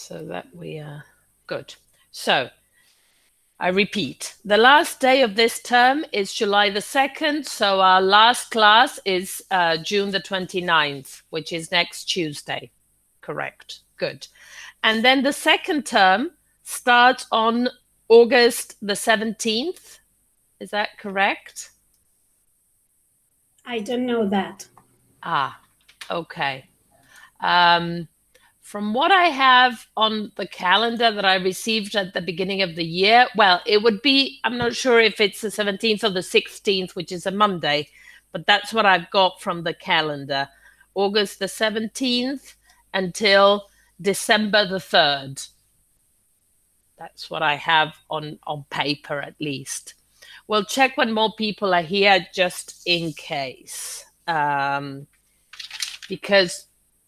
so that we are good. So I repeat, the last day of this term is July the 2nd. So our last class is June the 29th, which is next Tuesday. Correct. Good. And then the second term starts on August the 17th. Is that correct? I don't know that. Ah, okay. From what I have on the calendar that I received at the beginning of the year, well, it would be, I'm not sure if it's the 17th or the 16th, which is a Monday, but that's what I've got from the calendar. August the 17th until December the 3rd. That's what I have on paper, at least. We'll check when more people are here, just in case. Because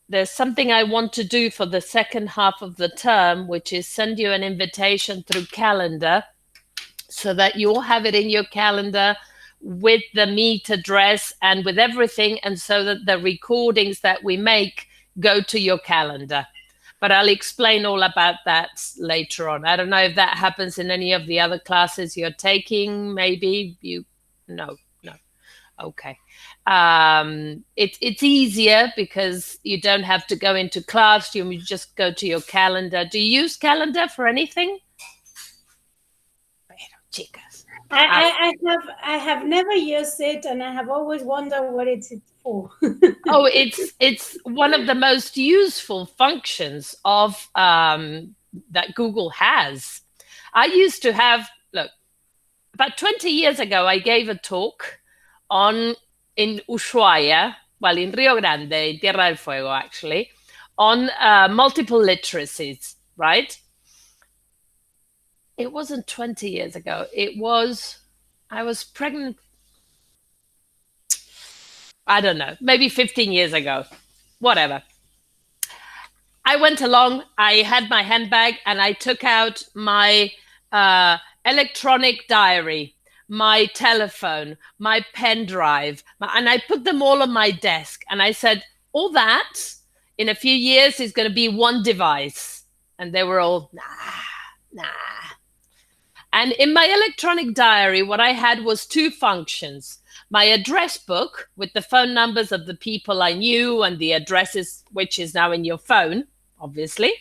there's something I want to do for the second half of the term, which is send you an invitation through calendar so that you all have it in your calendar with the meet address and with everything, and so that the recordings that we make go to your calendar. But I'll explain all about that later on. I don't know if that happens in any of the other classes you're taking. Maybe you, no. Okay. It's easier because you don't have to go into class. You just go to your calendar. Do you use calendar for anything? Chicas. I have never used it, and I have always wondered what it's for. Oh, it's one of the most useful functions of that Google has. I used to have, look, about 20 years ago, I gave a talk in Ushuaia, well, in Rio Grande, in Tierra del Fuego, actually, on multiple literacies, right? It wasn't 20 years ago. I was pregnant, I don't know, maybe 15 years ago, whatever. I went along, I had my handbag, and I took out my electronic diary, my telephone, my pen drive, and I put them all on my desk. And I said, all that in a few years is going to be one device. And they were all, nah. And in my electronic diary, what I had was two functions. My address book with the phone numbers of the people I knew and the addresses, which is now in your phone, obviously.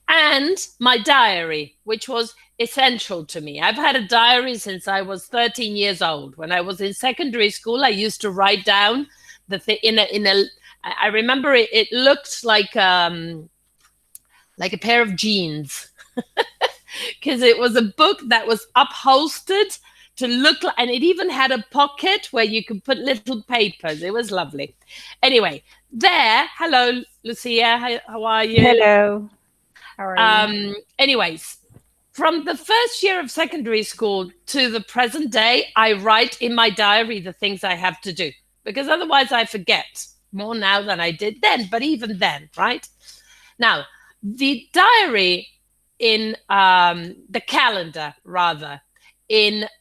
And my diary, which was essential to me. I've had a diary since I was 13 years old. When I was in secondary school, I used to write down the thing I remember it looked like a pair of jeans because it was a book that was upholstered to look like, and it even had a pocket where you could put little papers. It was lovely. Anyway, hello, Lucia. How are you? Hello. How are you? Anyways, from the first year of secondary school to the present day, I write in my diary the things I have to do, because otherwise I forget more now than I did then, but even then, right? Now, the diary in the calendar, rather,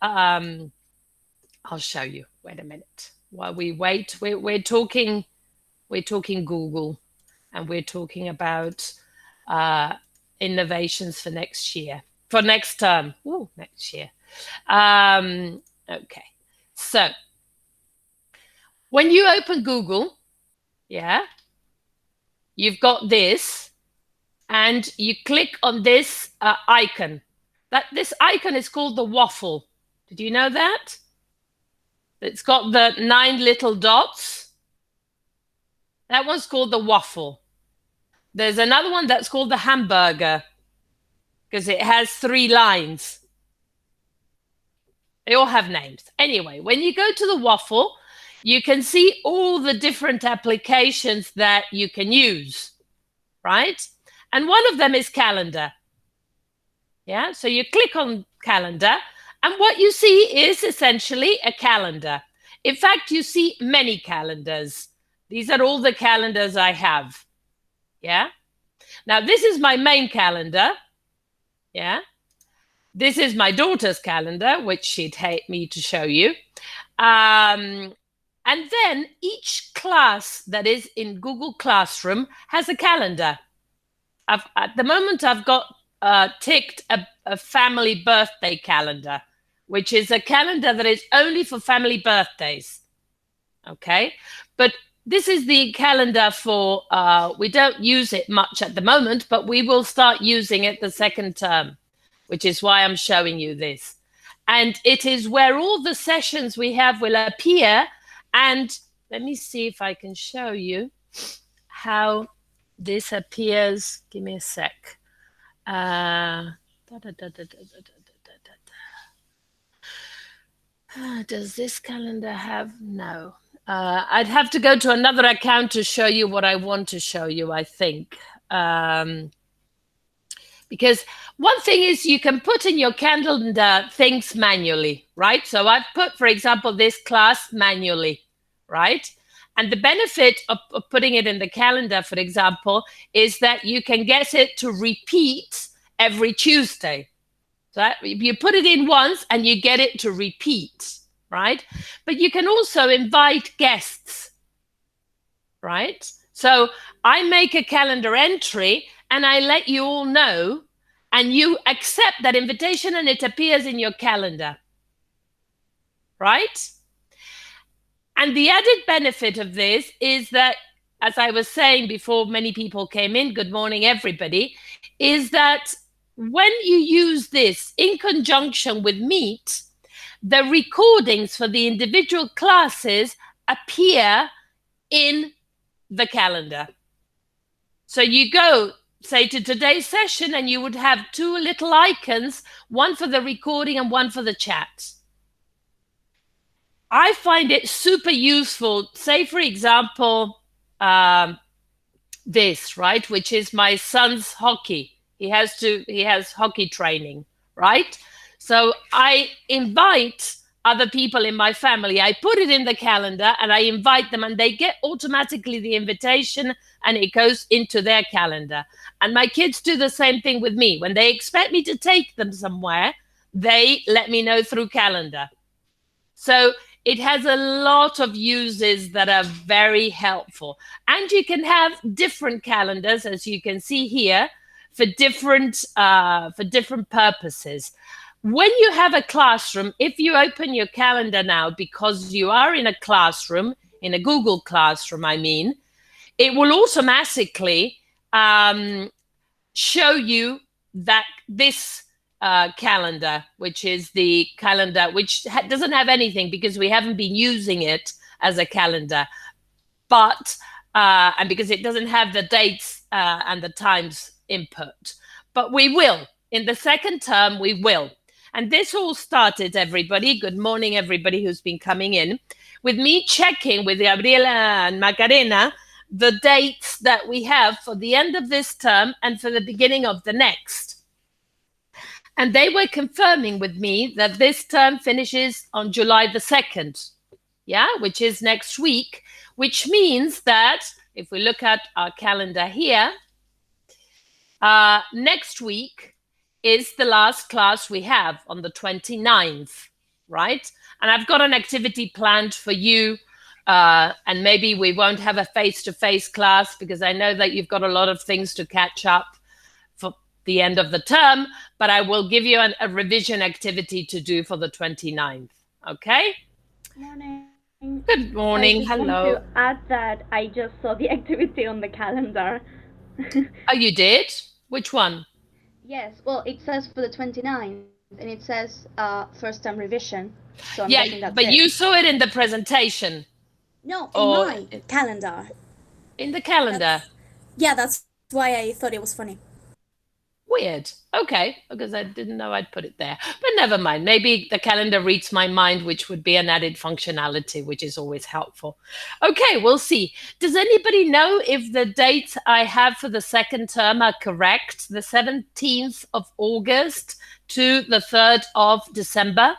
I'll show you. Wait a minute. While we wait, we're talking Google, and we're talking about innovations for next term. Ooh, next year. Okay. So when you open Google, you've got this, and you click on this icon. This icon is called the waffle. Did you know that? It's got the 9 little dots. That one's called the waffle. There's another one that's called the hamburger, because it has 3 lines. They all have names. Anyway, when you go to the waffle, you can see all the different applications that you can use, right? And one of them is calendar. Yeah, so you click on calendar, and what you see is essentially a calendar. In fact, you see many calendars. These are all the calendars I have. Yeah. Now, this is my main calendar. Yeah. This is my daughter's calendar, which she'd hate me to show you. And then each class that is in Google Classroom has a calendar. at the moment, I've got ticked a family birthday calendar, which is a calendar that is only for family birthdays. Okay, but this is the calendar for, we don't use it much at the moment, but we will start using it the second term, which is why I'm showing you this. And it is where all the sessions we have will appear. And let me see if I can show you how this appears. Give me a sec. Does this calendar have? No. I'd have to go to another account to show you what I want to show you, I think. Because one thing is you can put in your calendar things manually, right? So I've put, for example, this class manually, right? And the benefit of putting it in the calendar, for example, is that you can get it to repeat every Tuesday. So you put it in once and you get it to repeat, right? But you can also invite guests, right? So I make a calendar entry and I let you all know, and you accept that invitation and it appears in your calendar, right? And the added benefit of this is that, as I was saying before many people came in, good morning, everybody, is that when you use this in conjunction with Meet, the recordings for the individual classes appear in the calendar. So you go, say, to today's session, and you would have two little icons, one for the recording and one for the chat. I find it super useful. Say, for example, this, right, which is my son's hockey. He has hockey training, right? So I invite other people in my family. I put it in the calendar and I invite them, and they get automatically the invitation and it goes into their calendar. And my kids do the same thing with me. When they expect me to take them somewhere, they let me know through calendar. So it has a lot of uses that are very helpful. And you can have different calendars, as you can see here, for different purposes. When you have a classroom, if you open your calendar now, because you are in a classroom, in a Google Classroom, I mean, it will automatically show you that this calendar, which is the calendar which doesn't have anything because we haven't been using it as a calendar, but and because it doesn't have the dates and the times input, but we will. In the second term, we will. And this all started, everybody, good morning, everybody who's been coming in, with me checking with Gabriela and Macarena the dates that we have for the end of this term and for the beginning of the next. And they were confirming with me that this term finishes on July the 2nd, yeah, which is next week, which means that if we look at our calendar here, next week is the last class we have on the 29th, right? And I've got an activity planned for you, and maybe we won't have a face-to-face class because I know that you've got a lot of things to catch up for the end of the term, but I will give you a revision activity to do for the 29th, okay? Morning. Good morning, hello. I want to add that I just saw the activity on the calendar. Oh, you did? Which one? Yes, well, it says for the 29th, and it says first time revision. So I'm yeah, guessing that's but it. you saw it in the presentation. No, in my calendar. In the calendar? That's why I thought it was funny. Weird. Okay, because I didn't know I'd put it there. But never mind. Maybe the calendar reads my mind, which would be an added functionality, which is always helpful. Okay, we'll see. Does anybody know if the dates I have for the second term are correct? The 17th of August to the 3rd of December?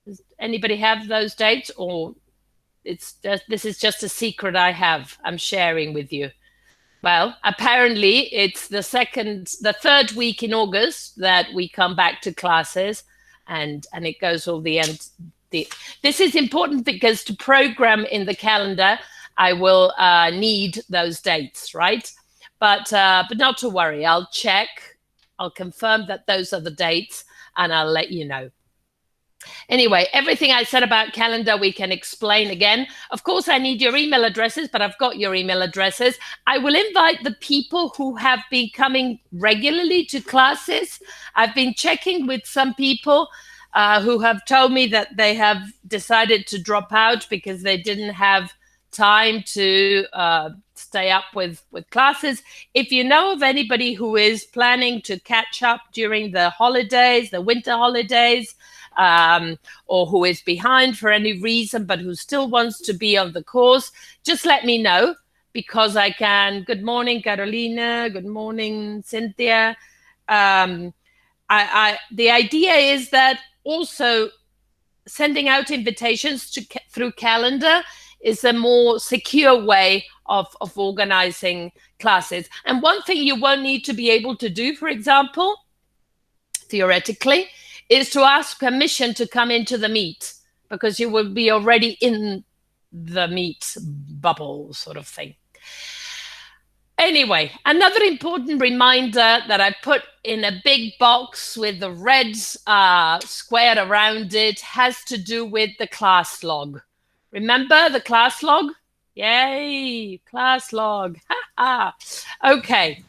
Does anybody have those dates, or this is just a secret I'm sharing with you? Well, apparently it's the third week in August that we come back to classes, and it goes all the end. This is important because to program in the calendar, I will need those dates, right? but not to worry. I'll check. I'll confirm that those are the dates, and I'll let you know. Anyway, everything I said about calendar, we can explain again. Of course, I need your email addresses, but I've got your email addresses. I will invite the people who have been coming regularly to classes. I've been checking with some people who have told me that they have decided to drop out because they didn't have time to stay up with classes. If you know of anybody who is planning to catch up during the holidays, the winter holidays, or who is behind for any reason, but who still wants to be on the course, just let me know, because I can. Good morning, Carolina. Good morning, Cynthia. The idea is that also sending out invitations through calendar is a more secure way of organizing classes. And one thing you won't need to be able to do, for example, theoretically, is to ask permission to come into the meet, because you will be already in the meet bubble sort of thing. Anyway, another important reminder that I put in a big box with the red square around it has to do with the class log. Remember the class log? Yay, class log. Okay.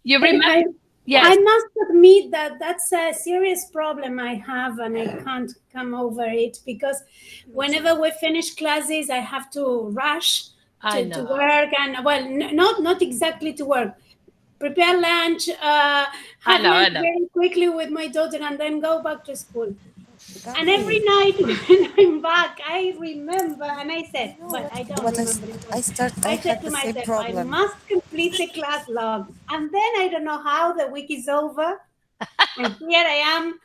You remember? Yes. I must admit that that's a serious problem I have, and I can't come over it, because whenever we finish classes, I have to rush to work, and well, not exactly to work. Prepare lunch, have lunch very quickly with my daughter, and then go back to school. And every night when I'm back, I remember, and I said, well, I don't remember. I said to myself, I must complete the class log. And then I don't know how the week is over, and here I am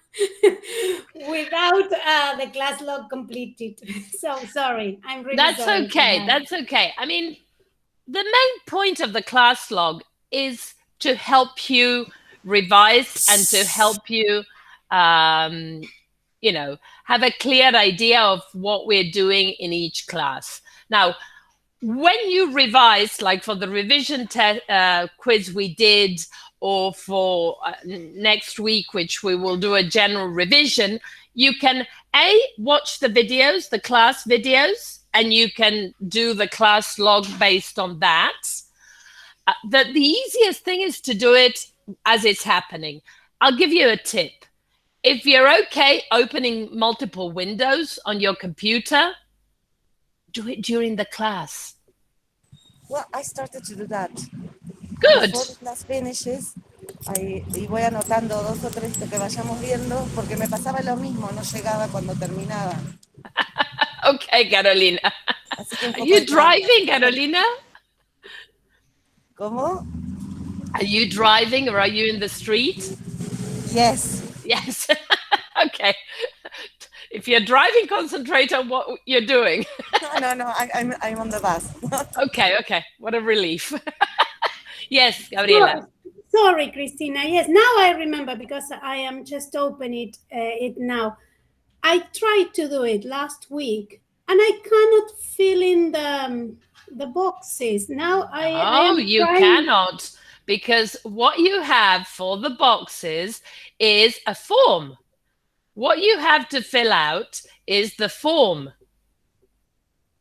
without the class log completed. So sorry, I'm really sorry. That's okay. That's okay. I mean, the main point of the class log is to help you revise and to help you have a clear idea of what we're doing in each class. Now, when you revise, like for the revision quiz we did, or for next week, which we will do a general revision, you can watch the videos, the class videos, and you can do the class log based on that. The easiest thing is to do it as it's happening. I'll give you a tip. If you're okay opening multiple windows on your computer, do it during the class. Well, I started to do that. Good. Before the class finishes, y voy anotando 2 o 3 que vayamos viendo, porque me pasaba lo mismo, no llegaba cuando terminaba. Okay, Carolina. Are you driving, Carolina? ¿Cómo? Are you driving, or are you in the street? Yes. Yes. Okay. If you're driving, concentrate on what you're doing. No. I'm on the bus. Okay. What a relief. Yes, Gabriela. Sorry, Cristina. Yes, now I remember, because I am just opening it now. I tried to do it last week, and I cannot fill in the boxes. Now you cannot, because what you have for the boxes is a form. What you have to fill out is the form.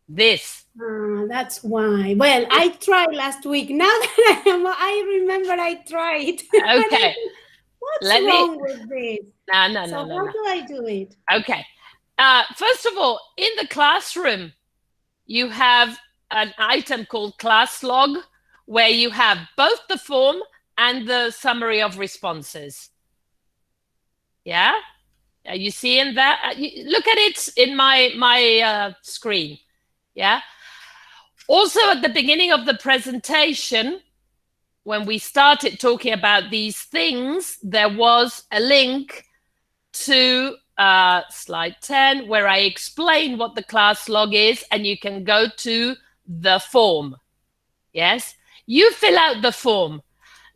This. That's why. Well, I tried last week. Now that I remember I tried. Okay. What's wrong with this? No. So how do I do it? Okay. First of all, in the classroom, you have an item called class log, where you have both the form and the summary of responses. Yeah? Are you seeing that? Look at it in my screen. Yeah? Also, at the beginning of the presentation, when we started talking about these things, there was a link to slide 10, where I explain what the class log is, and you can go to the form. Yes? You fill out the form.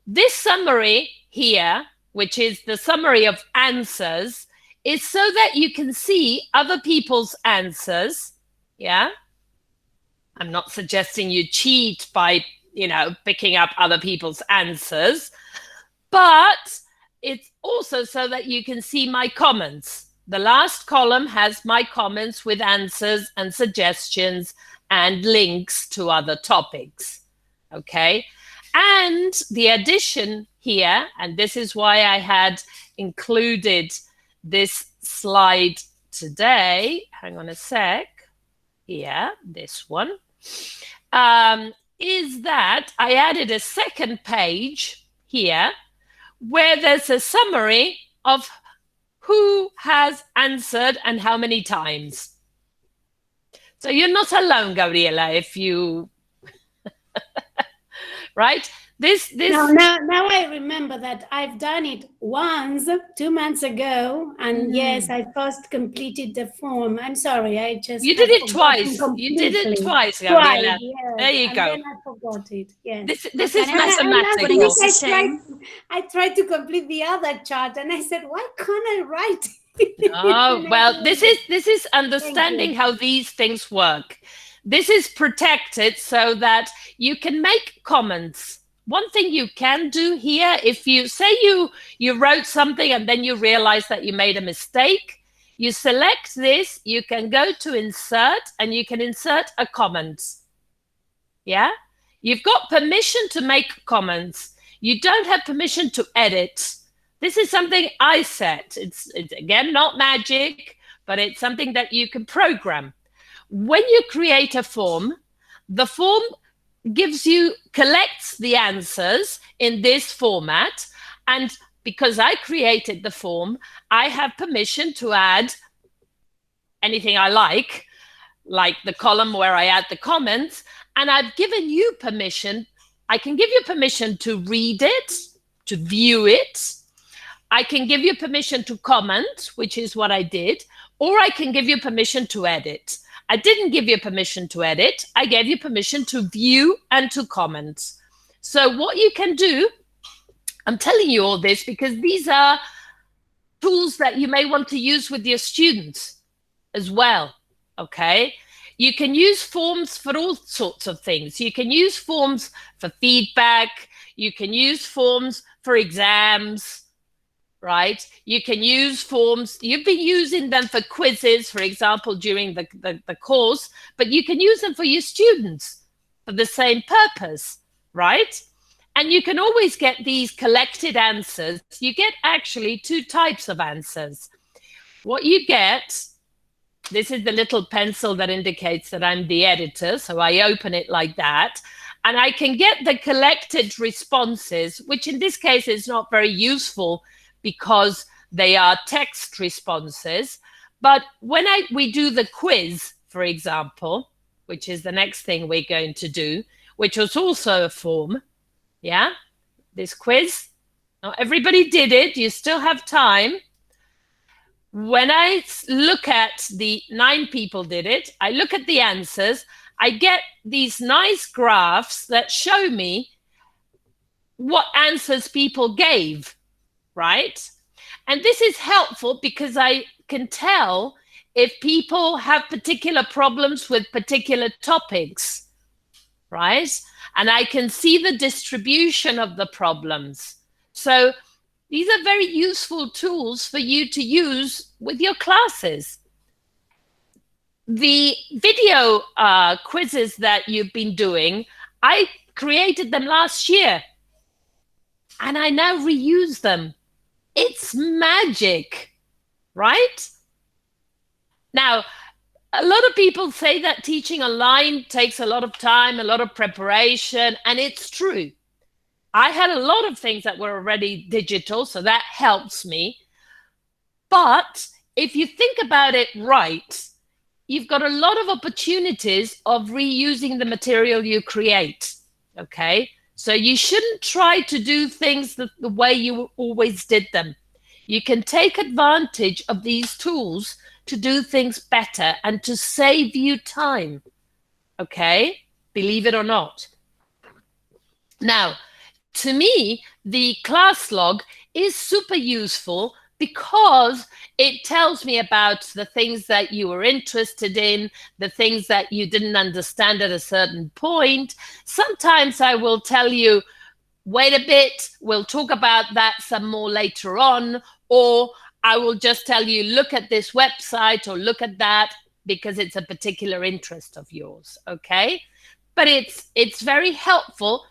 This summary here, which is the summary of answers, is so that you can see other people's answers. Yeah? I'm not suggesting you cheat by you know, picking up other people's answers, but it's also so that you can see my comments. The last column has my comments with answers and suggestions and links to other topics, okay? And the addition here, and this is why I had included this slide today, hang on a sec, here, this one, is that I added a second page here where there's a summary of who has answered and how many times. So you're not alone, Gabriela, if you, right? Now I remember that I've done it once 2 months ago, and yes, I first completed the form. I'm sorry, you did it twice. You did it twice, Gabriela. Yes. There you go. Then I forgot it. Yes. This is mathematical. I tried to complete the other chart, and I said, "Why can't I write?" Oh well, this is understanding how these things work. This is protected so that you can make comments. One thing you can do here, if you say you wrote something and then you realize that you made a mistake, you select this, you can go to insert and you can insert a comment. Yeah? You've got permission to make comments. You don't have permission to edit. This is something I set. It's again, not magic, but it's something that you can program. When you create a form, the form collects the answers in this format. And because I created the form, I have permission to add anything I like the column where I add the comments. And I've given you permission. I can give you permission to read it, to view it. I can give you permission to comment, which is what I did, or I can give you permission to edit. I didn't give you permission to edit. I gave you permission to view and to comment. So what you can do, I'm telling you all this because these are tools that you may want to use with your students as well, okay? You can use forms for all sorts of things. You can use forms for feedback. You can use forms for exams, right? You can use forms. You've been using them for quizzes, for example, during the course, but you can use them for your students for the same purpose, right? And you can always get these collected answers. You get actually two types of answers. What you get, this is the little pencil that indicates that I'm the editor, so I open it like that, and I can get the collected responses, which in this case is not very useful because they are text responses. But when we do the quiz, for example, which is the next thing we're going to do, which was also a form, yeah, this quiz, not everybody did it, you still have time. When I look at the 9 people did it, I look at the answers, I get these nice graphs that show me what answers people gave, right? And this is helpful because I can tell if people have particular problems with particular topics, right? And I can see the distribution of the problems. So these are very useful tools for you to use with your classes. The video quizzes that you've been doing, I created them last year and I now reuse them. It's magic, right? Now, a lot of people say that teaching online takes a lot of time, a lot of preparation, and it's true. I had a lot of things that were already digital, so that helps me. But if you think about it right, you've got a lot of opportunities of reusing the material you create, okay? So you shouldn't try to do things the way you always did them. You can take advantage of these tools to do things better and to save you time, okay? Believe it or not. Now, to me, the class log is super useful because it tells me about the things that you were interested in, the things that you didn't understand at a certain point. Sometimes I will tell you, wait a bit, we'll talk about that some more later on, or I will just tell you, look at this website or look at that because it's a particular interest of yours, okay? But it's very helpful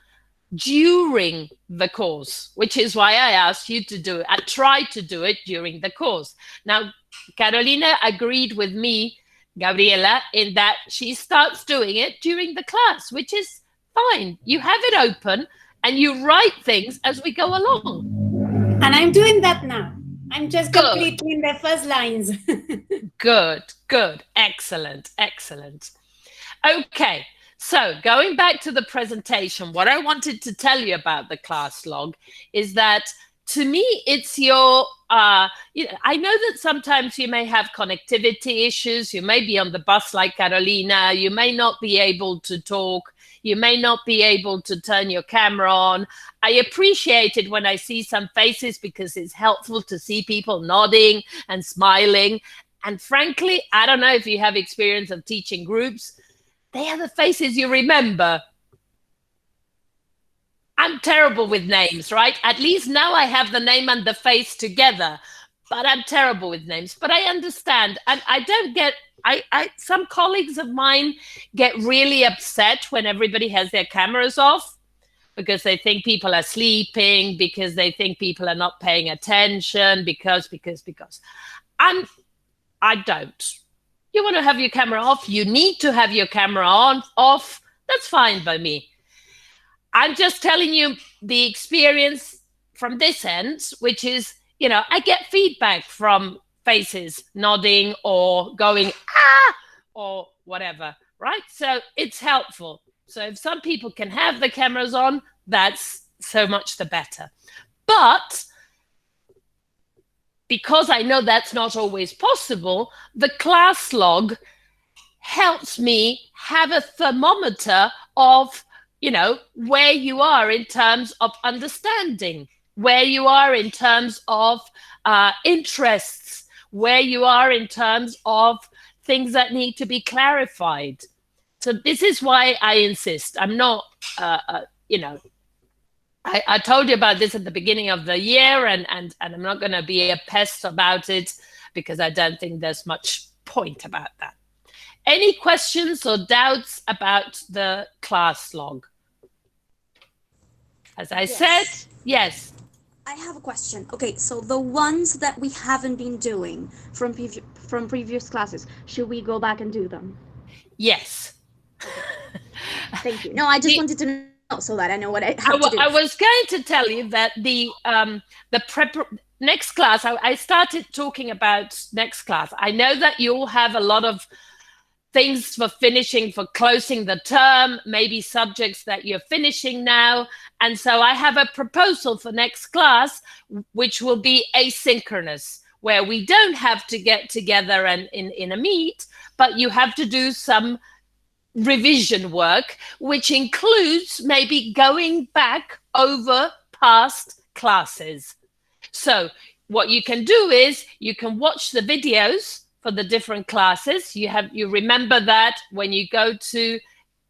during the course, which is why I asked you to do it. I tried to do it during the course. Now, Carolina agreed with me, Gabriela, in that she starts doing it during the class, which is fine. You have it open and you write things as we go along. And I'm doing that now. I'm just completing the first lines. Good. Excellent. Okay. So going back to the presentation, what I wanted to tell you about the class log is that to me, it's your, I know that sometimes you may have connectivity issues. You may be on the bus like Carolina. You may not be able to talk. You may not be able to turn your camera on. I appreciate it when I see some faces because it's helpful to see people nodding and smiling. And frankly, I don't know if you have experience of teaching groups. They are the faces you remember. I'm terrible with names, right? At least now I have the name and the face together, but I'm terrible with names. But I understand. And I don't get, some colleagues of mine get really upset when everybody has their cameras off because they think people are sleeping, because they think people are not paying attention, because. And I don't. You want to have your camera off, you need to have your camera off. That's fine by me. I'm just telling you the experience from this end, which is, I get feedback from faces nodding or going, or whatever, right? So it's helpful. So if some people can have the cameras on, that's so much the better. But because I know that's not always possible, the class log helps me have a thermometer of, where you are in terms of understanding, where you are in terms of interests, where you are in terms of things that need to be clarified. So this is why I insist. I'm not, I told you about this at the beginning of the year, and I'm not going to be a pest about it because I don't think there's much point about that. Any questions or doubts about the class log? As I said, yes. I have a question. Okay, so the ones that we haven't been doing from previous classes, should we go back and do them? Yes. Okay. Thank you. No, I just wanted to know so that I know what I have to do. I was going to tell you that the next class, I started talking about next class. I know that you'll have a lot of things for finishing, for closing the term, maybe subjects that you're finishing now. And so I have a proposal for next class, which will be asynchronous, where we don't have to get together and in a meet, but you have to do some revision work, which includes maybe going back over past classes. So what you can do is you can watch the videos for the different classes. You remember that when you go to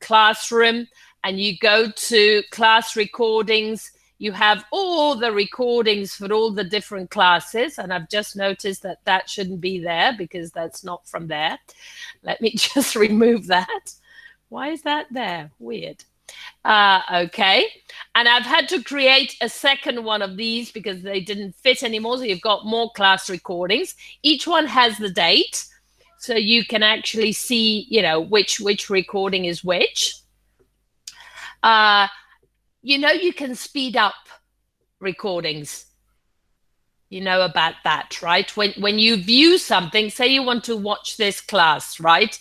Classroom and you go to class recordings, you have all the recordings for all the different classes. And I've just noticed that that shouldn't be there because that's not from there. Let me just remove that. Why is that there? Weird. Okay. And I've had to create a second one of these because they didn't fit anymore. So you've got more class recordings. Each one has the date. So you can actually see, which recording is which. You can speed up recordings. You know about that, right? When you view something, say you want to watch this class, right?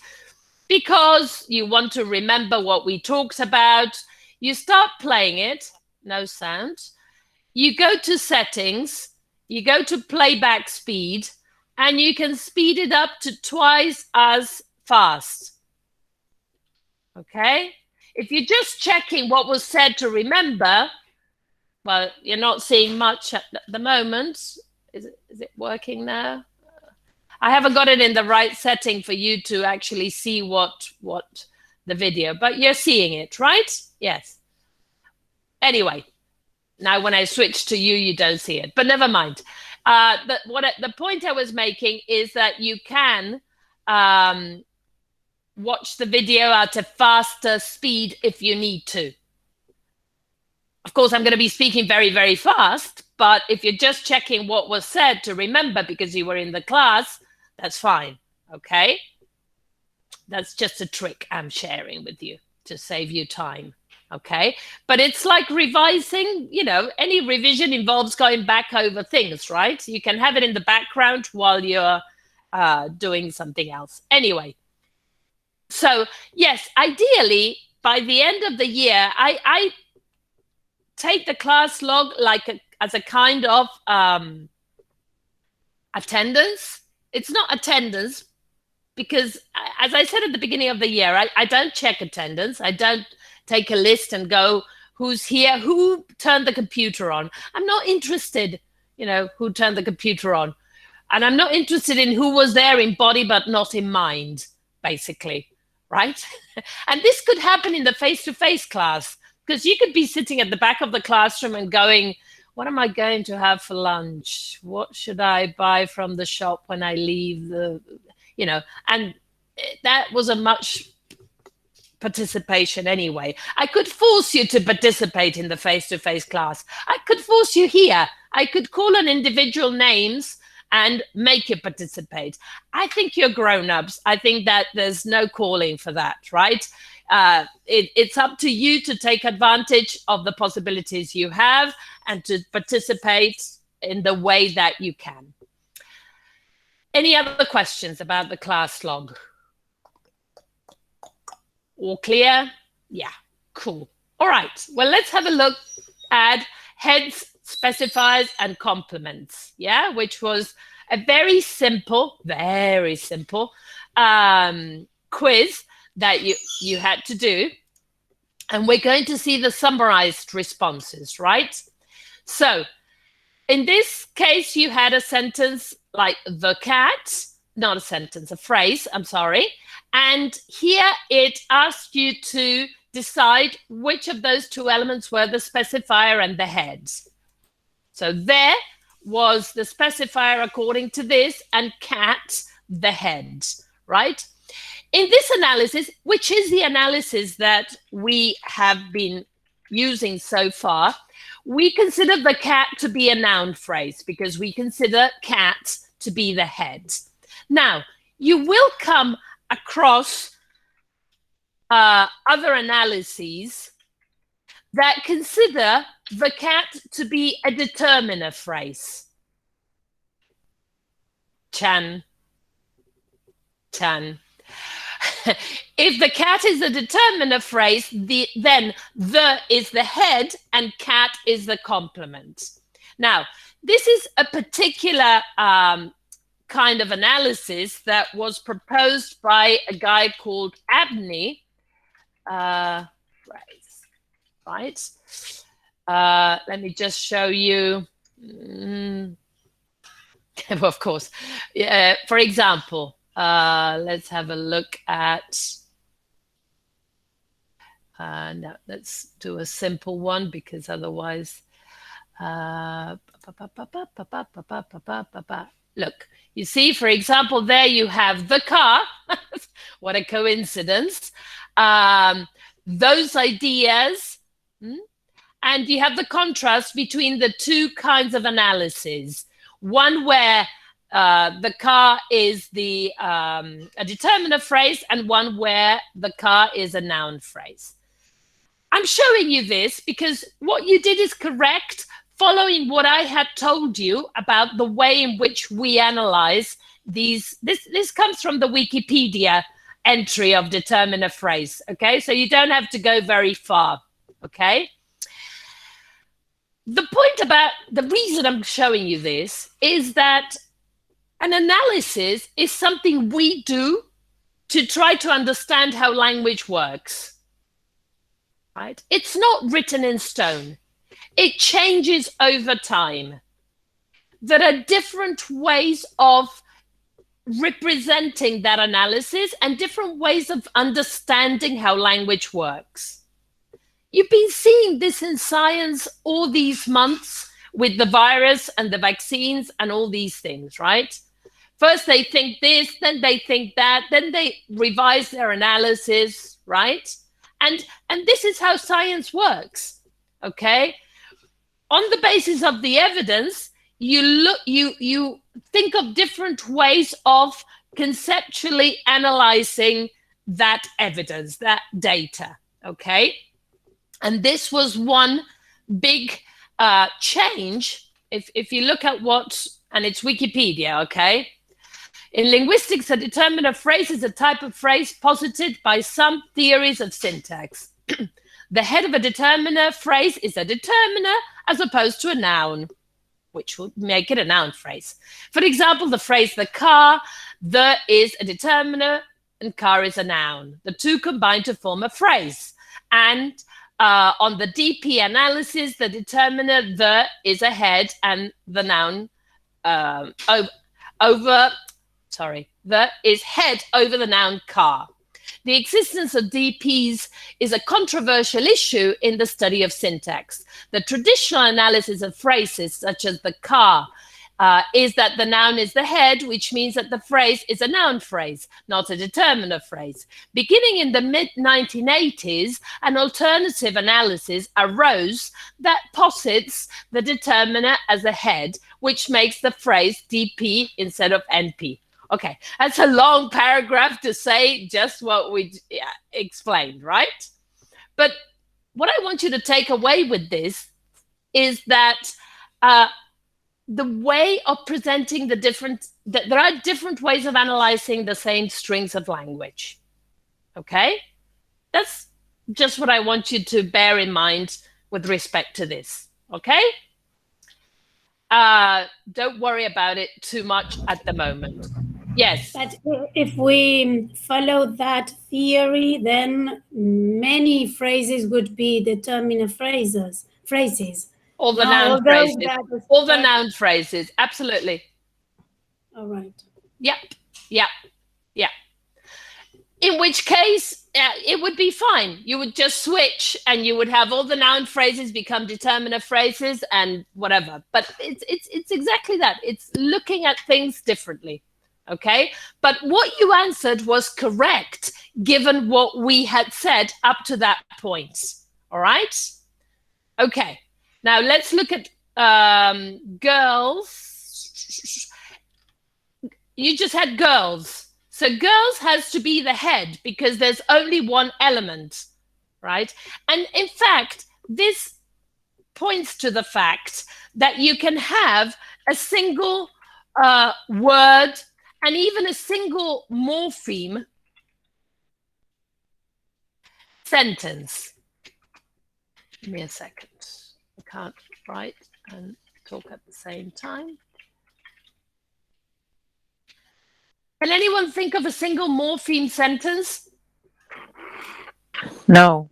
Because you want to remember what we talked about, you start playing it, no sound. You go to settings, you go to playback speed, and you can speed it up to twice as fast. Okay? If you're just checking what was said to remember, well, you're not seeing much at the moment. Is it working now? I haven't got it in the right setting for you to actually see what the video, but you're seeing it, right? Yes. Anyway, now when I switch to you, you don't see it, but never mind. The point I was making is that you can watch the video at a faster speed if you need to. Of course, I'm going to be speaking very, very fast, but if you're just checking what was said to remember because you were in the class, that's fine, okay? That's just a trick I'm sharing with you to save you time, okay? But it's like revising, you know, any revision involves going back over things, right? You can have it in the background while you're doing something else. Anyway, so yes, ideally, by the end of the year, I take the class log like as a kind of attendance. It's not attendance because, as I said at the beginning of the year, I don't check attendance. I don't take a list and go, who's here, who turned the computer on. I'm not interested, you know, who turned the computer on. And I'm not interested in who was there in body but not in mind, basically, right? And this could happen in the face-to-face class, because you could be sitting at the back of the classroom and going, what am I going to have for lunch? What should I buy from the shop when I leave the, you know, and that was a much participation anyway. I could force you to participate in the face-to-face class. I could force you here. I could call on individual names and make you participate. I think you're grown-ups. I think that there's no calling for that, right? It's up to you to take advantage of the possibilities you have and to participate in the way that you can. Any other questions about the class log? All clear? Yeah, cool. All right, well, let's have a look at heads, specifiers, and complements, yeah, which was a very simple quiz that you had to do. And we're going to see the summarized responses, right? So in this case, you had a sentence like the cat, not a sentence, a phrase, I'm sorry. And here it asked you to decide which of those two elements were the specifier and the heads. So there was the specifier according to this, and cat, the head, right? In this analysis, which is the analysis that we have been using so far, we consider the cat to be a noun phrase because we consider cat to be the head. Now, you will come across other analyses that consider the cat to be a determiner phrase. Chan. If the cat is a determiner phrase, then the is the head and cat is the complement. Now, this is a particular kind of analysis that was proposed by a guy called Abney. Right? Let me just show you. Of course. For example, let's have a look at. No, let's do a simple one because otherwise. Look, you see, for example, there you have the car. What a coincidence. Those ideas. And you have the contrast between the two kinds of analysis. One where the car is a determiner phrase, and one where the car is a noun phrase. I'm showing you this because what you did is correct, following what I had told you about the way in which we analyze these. This comes from the Wikipedia entry of determiner phrase, okay? So you don't have to go very far, okay? The point about the reason I'm showing you this is that an analysis is something we do to try to understand how language works, right? It's not written in stone. It changes over time. there are different ways of representing that analysis and different ways of understanding how language works. You've been seeing this in science all these months with the virus and the vaccines and all these things, right? First they think this, then they think that, then they revise their analysis, right? And this is how science works, okay? On the basis of the evidence, you think of different ways of conceptually analyzing that evidence, that data, okay? And this was one big change. If you look at what, and it's Wikipedia, okay? In linguistics, a determiner phrase is a type of phrase posited by some theories of syntax. The head of a determiner phrase is a determiner as opposed to a noun, which would make it a noun phrase. For example, the phrase the car, the is a determiner and car is a noun. The two combine to form a phrase. And on the DP analysis, the determiner the is a head and the noun the is head over the noun car. The existence of DPs is a controversial issue in the study of syntax. The traditional analysis of phrases, such as the car, is that the noun is the head, which means that the phrase is a noun phrase, not a determiner phrase. Beginning in the mid-1980s, an alternative analysis arose that posits the determiner as a head, which makes the phrase DP instead of NP. Okay, that's a long paragraph to say just what we explained, right? But what I want you to take away with this is that the way of presenting there are different ways of analyzing the same strings of language, okay? That's just what I want you to bear in mind with respect to this, okay? Don't worry about it too much at the moment. Yes. But if we follow that theory, then many phrases would be determiner phrases. All the noun phrases. All the noun phrases. Absolutely. All right. Yep. In which case, it would be fine. You would just switch and you would have all the noun phrases become determiner phrases and whatever. But it's exactly that. It's looking at things differently. Okay, but what you answered was correct given what we had said up to that point. All right. Okay, now let's look at girls. You just had girls. So girls has to be the head because there's only one element, right? And in fact, this points to the fact that you can have a single word and even a single morpheme sentence. Give me a second. I can't write and talk at the same time. Can anyone think of a single morpheme sentence? No.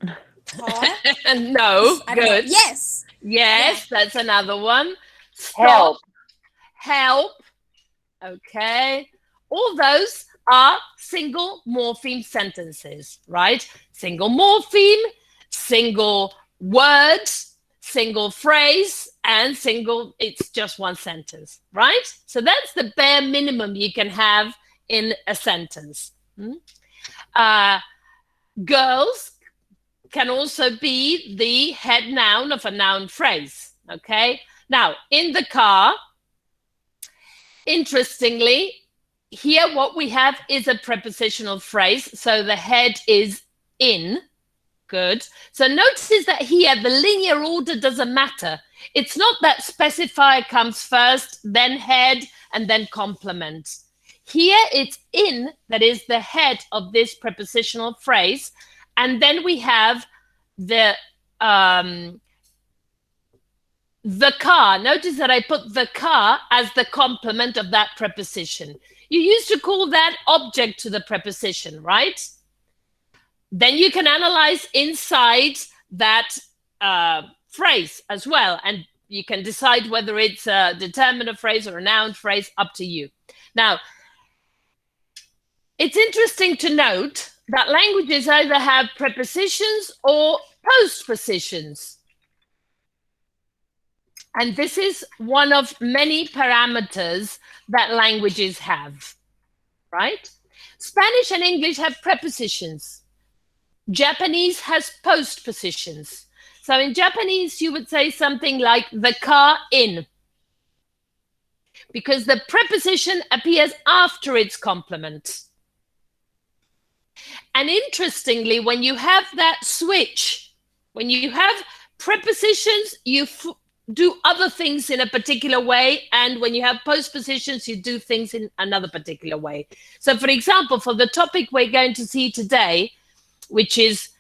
No, good. Yes. Yes, that's another one. Stop. Help. Okay. All those are single morpheme sentences, right? Single morpheme, single word, single phrase, and it's just one sentence, right? So that's the bare minimum you can have in a sentence. Girls can also be the head noun of a noun phrase, okay? Now, in the car, interestingly, here what we have is a prepositional phrase, so the head is in. Good. So notice that here the linear order doesn't matter. It's not that specifier comes first, then head, and then complement. Here it's in that is the head of this prepositional phrase, and then we have the car. Notice that I put the car as the complement of that preposition. You used to call that object to the preposition, right? Then you can analyze inside that phrase as well. And You can decide whether it's a determinative phrase or a noun phrase, up to you. Now, it's interesting to note that languages either have prepositions or postpositions. And this is one of many parameters that languages have, right? Spanish and English have prepositions. Japanese has postpositions. So in Japanese, you would say something like the car in, because the preposition appears after its complement. And interestingly, when you have that switch, when you have prepositions, you do other things in a particular way. And when you have postpositions, you do things in another particular way. So for example, for the topic we're going to see today, which is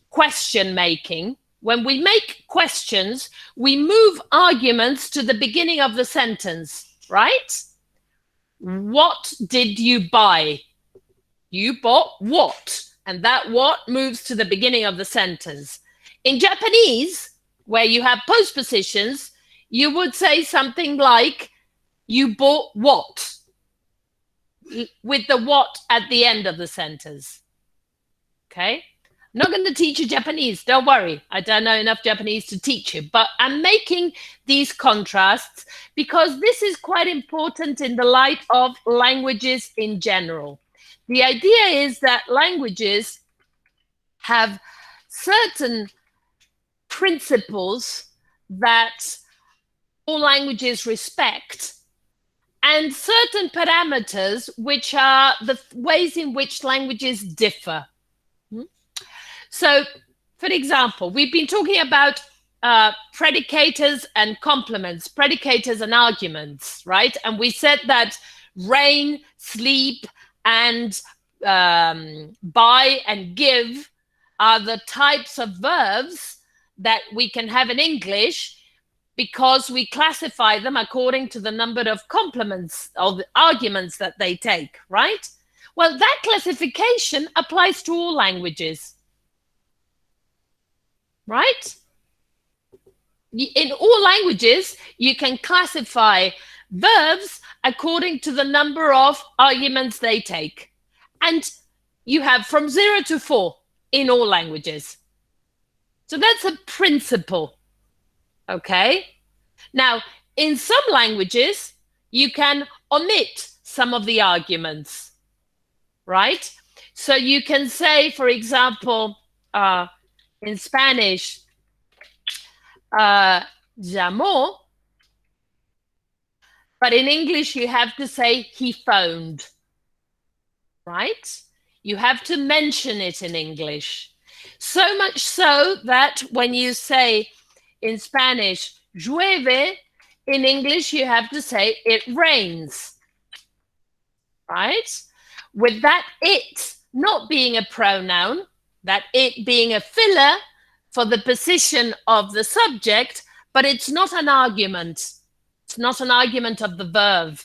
question making, when we make questions, we move arguments to the beginning of the sentence, right? What did you buy? You bought what? And that what moves to the beginning of the sentence. In Japanese, where you have postpositions, you would say something like, you bought what? With the what at the end of the sentence. Okay? I'm not going to teach you Japanese, don't worry. I don't know enough Japanese to teach you, but I'm making these contrasts because this is quite important in the light of languages in general. The idea is that languages have certain principles that all languages respect and certain parameters which are the ways in which languages differ. So, for example, we've been talking about predicators and complements, predicators and arguments, right? And we said that rain, sleep, and buy and give are the types of verbs that we can have in English because we classify them according to the number of complements or the arguments that they take, right? Well, that classification applies to all languages. Right? In all languages, you can classify verbs according to the number of arguments they take. And you have from 0 to 4 in all languages. So that's a principle. Okay? Now, in some languages, you can omit some of the arguments. Right? So you can say, for example, in Spanish, llamó, but in English you have to say he phoned, right? You have to mention it in English. So much so that when you say in Spanish, llueve, in English you have to say it rains, right? With that it not being a pronoun, that it being a filler for the position of the subject, but it's not an argument. It's not an argument of the verb,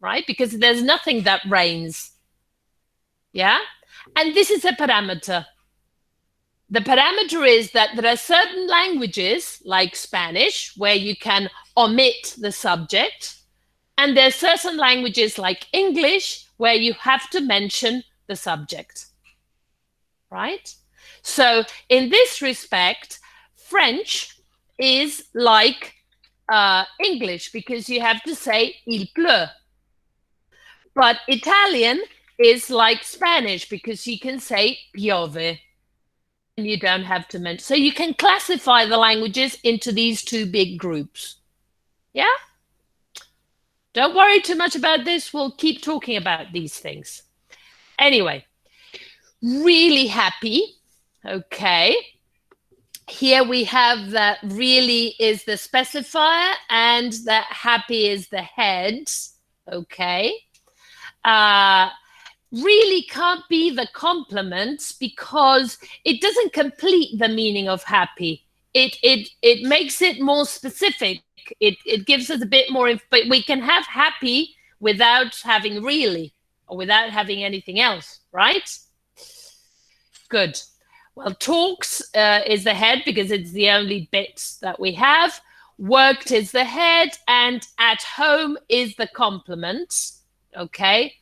right? Because there's nothing that rains. Yeah? And this is a parameter. The parameter is that there are certain languages, like Spanish, where you can omit the subject. And there are certain languages, like English, where you have to mention the subject. Right? So in this respect, French is like English because you have to say il pleut. But Italian is like Spanish because you can say piove. And you don't have to mention. So you can classify the languages into these two big groups. Yeah? Don't worry too much about this. We'll keep talking about these things. Anyway. Really happy. Okay. Here we have that really is the specifier and that happy is the head. Okay. Really can't be the complement because it doesn't complete the meaning of happy. It makes it more specific. It gives us a bit more, but we can have happy without having really or without having anything else, right? Good. Well, talks is the head because it's the only bit that we have. worked is the head, and at home is the complement. Okay.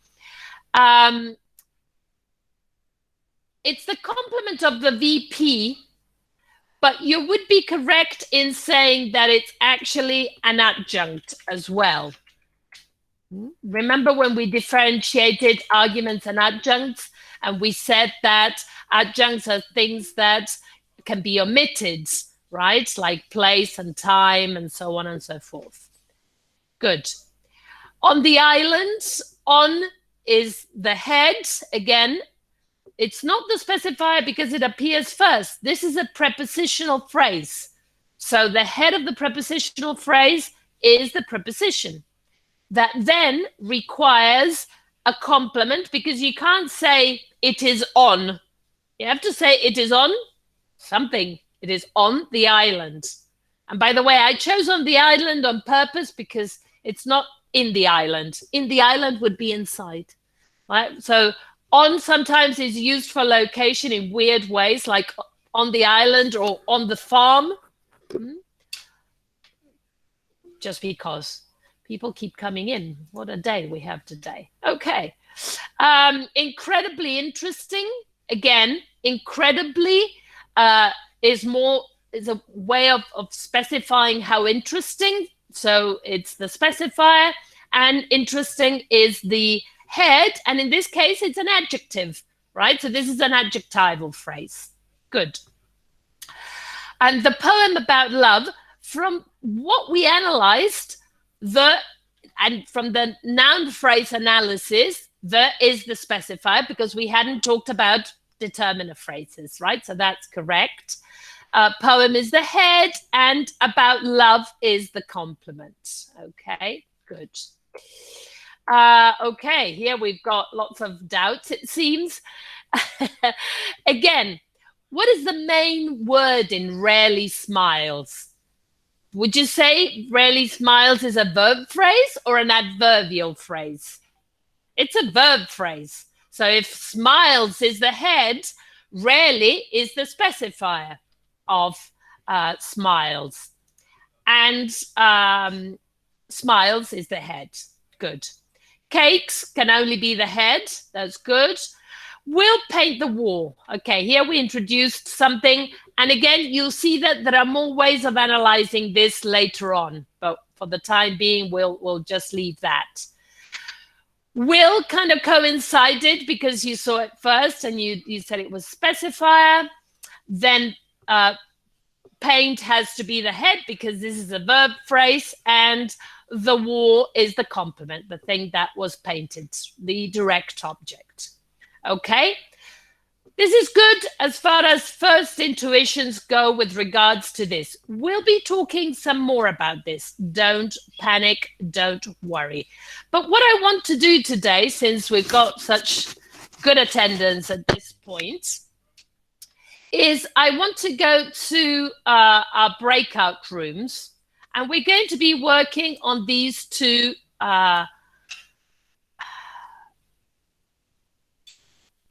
It's the complement of the VP, but you would be correct in saying that it's actually an adjunct as well. Remember when we differentiated arguments and adjuncts, and we said that adjuncts are things that can be omitted, right? Like place and time and so on and so forth. Good. On the island, on is the head. Again, it's not the specifier because it appears first. This is a prepositional phrase. So the head of the prepositional phrase is the preposition. That then requires a complement, because you can't say it is on. You have to say it is on something. It is on the island. And by the way, I chose on the island on purpose because it's not in the island. In the island would be inside, right? So on sometimes is used for location in weird ways, like on the island or on the farm. Just because people keep coming in. What a day we have today. Okay. Incredibly interesting. Again, incredibly is a way of specifying how interesting. So it's the specifier, and interesting is the head, and in this case it's an adjective, right? So this is an adjectival phrase. Good. And the poem about love, from what we analyzed, and from the noun phrase analysis, the is the specifier, because we hadn't talked about determiner phrases, right? So that's correct. Poem is the head, and about love is the complement. Okay, good. Okay, here we've got lots of doubts, it seems. Again, what is the main word in rarely smiles? Would you say rarely smiles is a verb phrase or an adverbial phrase? It's a verb phrase. So if smiles is the head, rarely is the specifier of smiles. And smiles is the head. Good. Cakes can only be the head. That's good. We'll paint the wall. Okay, here we introduced something. And again, you'll see that there are more ways of analyzing this later on. But for the time being, we'll just leave that. Will kind of coincided because you saw it first and you said it was specifier. Then paint has to be the head because this is a verb phrase, and the wall is the complement, the thing that was painted, the direct object. Okay, this is good as far as first intuitions go with regards to this. We'll be talking some more about this. Don't panic, don't worry. But what I want to do today, since we've got such good attendance at this point, is I want to go to our breakout rooms, and we're going to be working on these two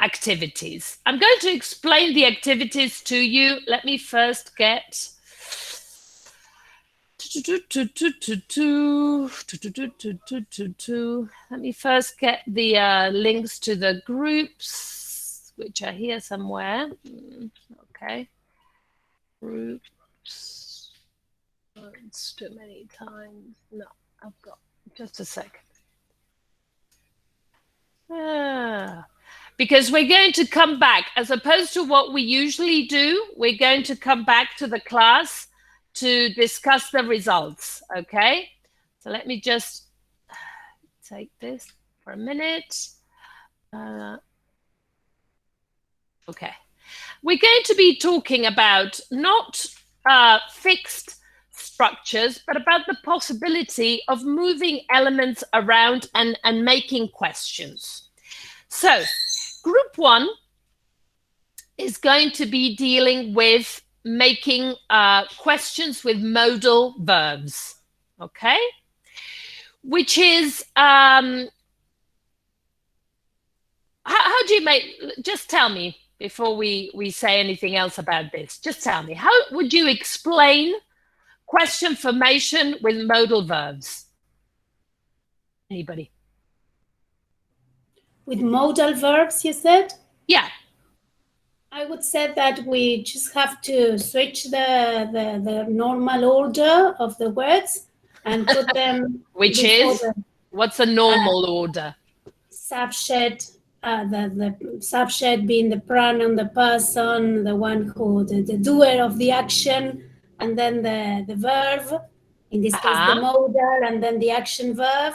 activities. I'm going to explain the activities to you. Let me first get let me first get the links to the groups, which are here somewhere. Okay, groups. Oh, it's too many times. No, I've got just a second. Because we're going to come back, as opposed to what we usually do, we're going to come back to the class to discuss the results, okay? So let me just take this for a minute. Okay. We're going to be talking about not fixed structures, but about the possibility of moving elements around and making questions. So, group one is going to be dealing with making questions with modal verbs, okay? Which is, how do you make, just tell me before we say anything else about this, just tell me, how would you explain question formation with modal verbs? Anybody? With modal verbs, you said? Yeah. I would say that we just have to switch the normal order of the words and put them Which before is? the What's the normal order? subject, the subject being the pronoun, the person, the one who, the doer of the action, and then the verb, in this case the modal, and then the action verb.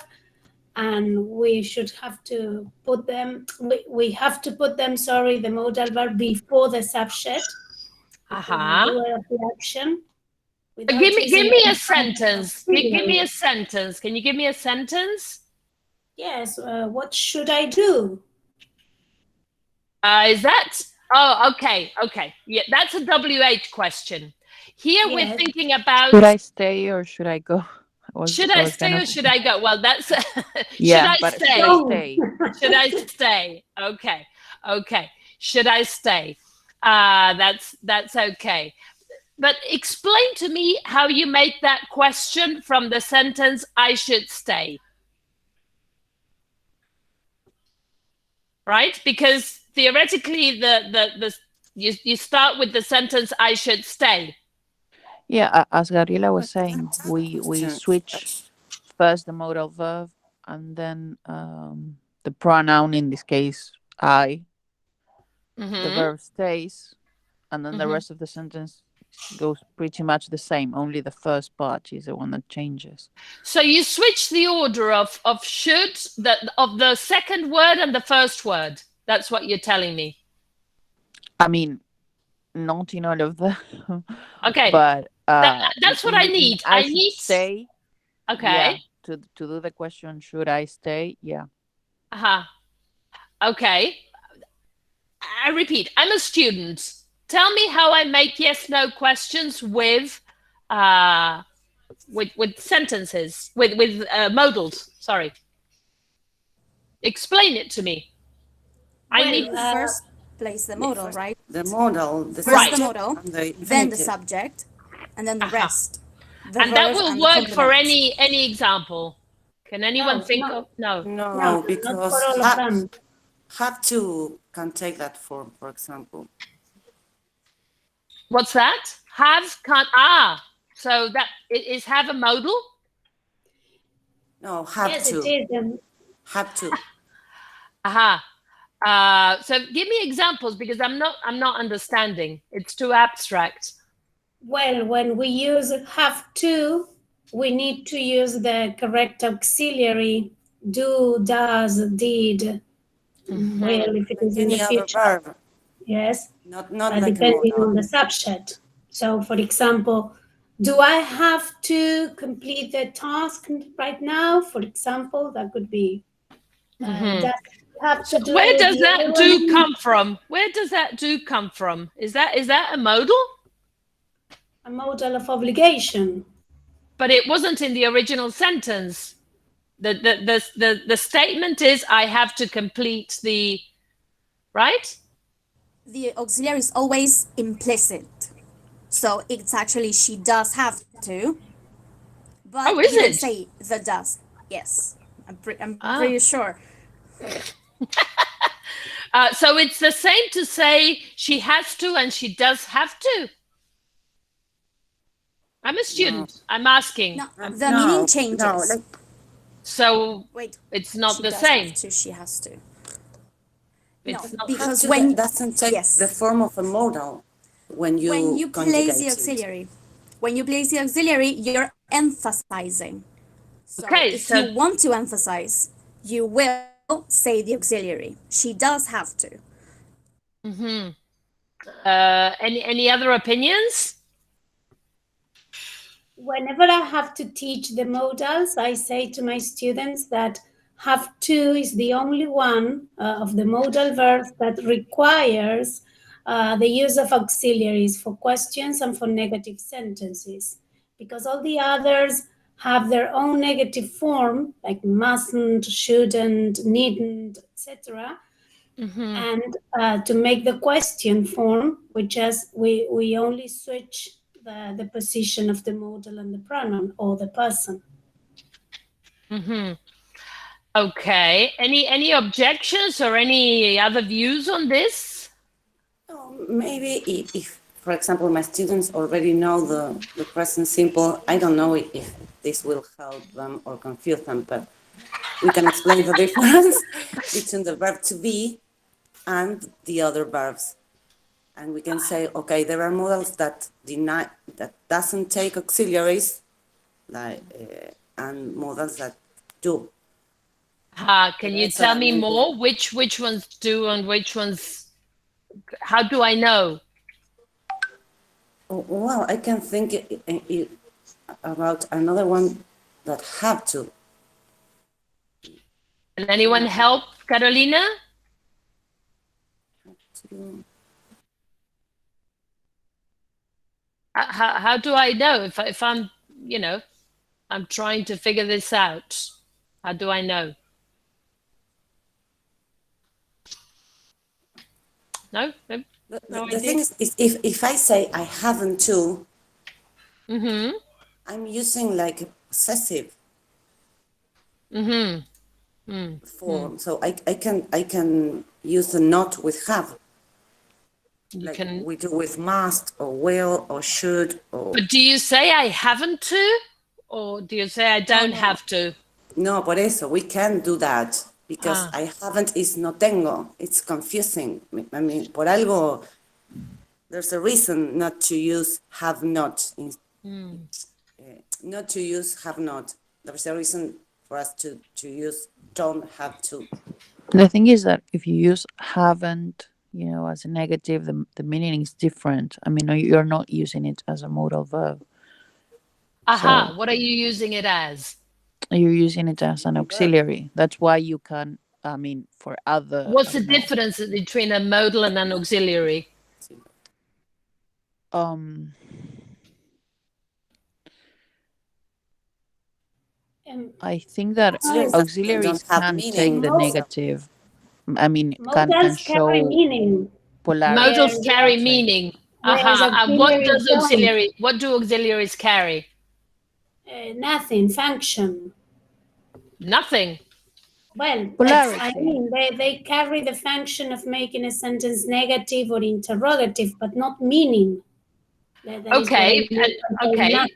And we should have to put them, we have to put them, sorry, the modal verb before the subject, before the doer of the action. Give me a sentence. Give me a sentence. Can you give me a sentence? Yes, what should I do? Is that? Oh, okay. Yeah, that's a WH question. Here we're thinking about. Should I stay or should I go? Should I stay or should I go? Well, that's. Yeah, should I stay? Should I stay? Okay. Should I stay? That's okay. But explain to me how you make that question from the sentence "I should stay." Right? Because theoretically, you start with the sentence "I should stay." Yeah, as Gabriela was saying, we switch first the modal verb and then the pronoun, in this case I. The verb stays, and then the rest of the sentence goes pretty much the same. Only the first part is the one that changes. So you switch the order of should, of the second word and the first word. That's what you're telling me. I mean, not in all of them. Okay. But that's what I need. I need stay. Okay. Yeah, to do the question, should I stay? Yeah. Okay. I repeat, I'm a student. Tell me how I make yes/no questions with sentences, with modals. Sorry. Explain it to me. Well, I need first place the modal, right? The modal, the first the modal, then the subject, and then the rest. And that will work for any example. Can anyone think of? No, because have to can take that form, for example. What's that? Have, can't, so that is have a modal? No, have yes, to. It is. Have to. So give me examples, because I'm not understanding. It's too abstract. Well, when we use have to, we need to use the correct auxiliary: do, does, did. Well, if it is in the future. Verb. Yes. Not like depending on the subject. So, for example, do I have to complete the task right now? For example, that could be. Have to do where does that do come from? Where does that do come from? Is that a modal? A modal of obligation. But it wasn't in the original sentence. The statement is I have to complete the, right? The auxiliary is always implicit. So it's actually she does have to. But is you don't it? say the does. Yes. I'm pretty sure. So it's the same to say she has to and she does have to. I'm a student. No. I'm asking. No, the meaning changes. No, so wait, it's not she the does same. Have to, she has to. It's not because when doesn't take the form of a modal when you place the auxiliary. When you place the auxiliary, you're emphasizing. So if you want to emphasize, you will say the auxiliary. She does have to. Any other opinions? Whenever I have to teach the modals, I say to my students that have to is the only one of the modal verbs that requires the use of auxiliaries for questions and for negative sentences, because all the others have their own negative form, like mustn't, shouldn't, needn't, etc. And to make the question form, we only switch the position of the modal and the pronoun or the person. Okay. Any objections or any other views on this? Maybe if, for example, my students already know the present simple, I don't know if this will help them or confuse them, but we can explain the difference between the verb to be and the other verbs. And we can say, okay, there are modals that doesn't take auxiliaries, like, and modals that do. Can you tell me more? Which ones do and which ones? How do I know? Well, I can think about another one that have to. Can anyone help, Carolina? How do I know if I'm, I'm trying to figure this out? How do I know? No? The thing is if I say I haven't to, I'm using like possessive form. So I can use the not with have. We do with must or will or should. But do you say I haven't to, or do you say I don't have to? No, por eso we can do that. Because I haven't is no tengo. It's confusing. I mean, por algo, there's a reason not to use have not. Not to use have not. There's a reason for us to use don't have to. The thing is that if you use haven't, as a negative, the meaning is different. I mean, you're not using it as a modal verb. So, what are you using it as? You're using it as an auxiliary. That's why you can, for other... What's the difference between a modal and an auxiliary? I think that auxiliaries can take the negative. I mean, can show meaning. Polarity. Modals carry meaning. And what do auxiliaries carry? Nothing, function. Nothing. Well, they carry the function of making a sentence negative or interrogative, but not meaning. Okay.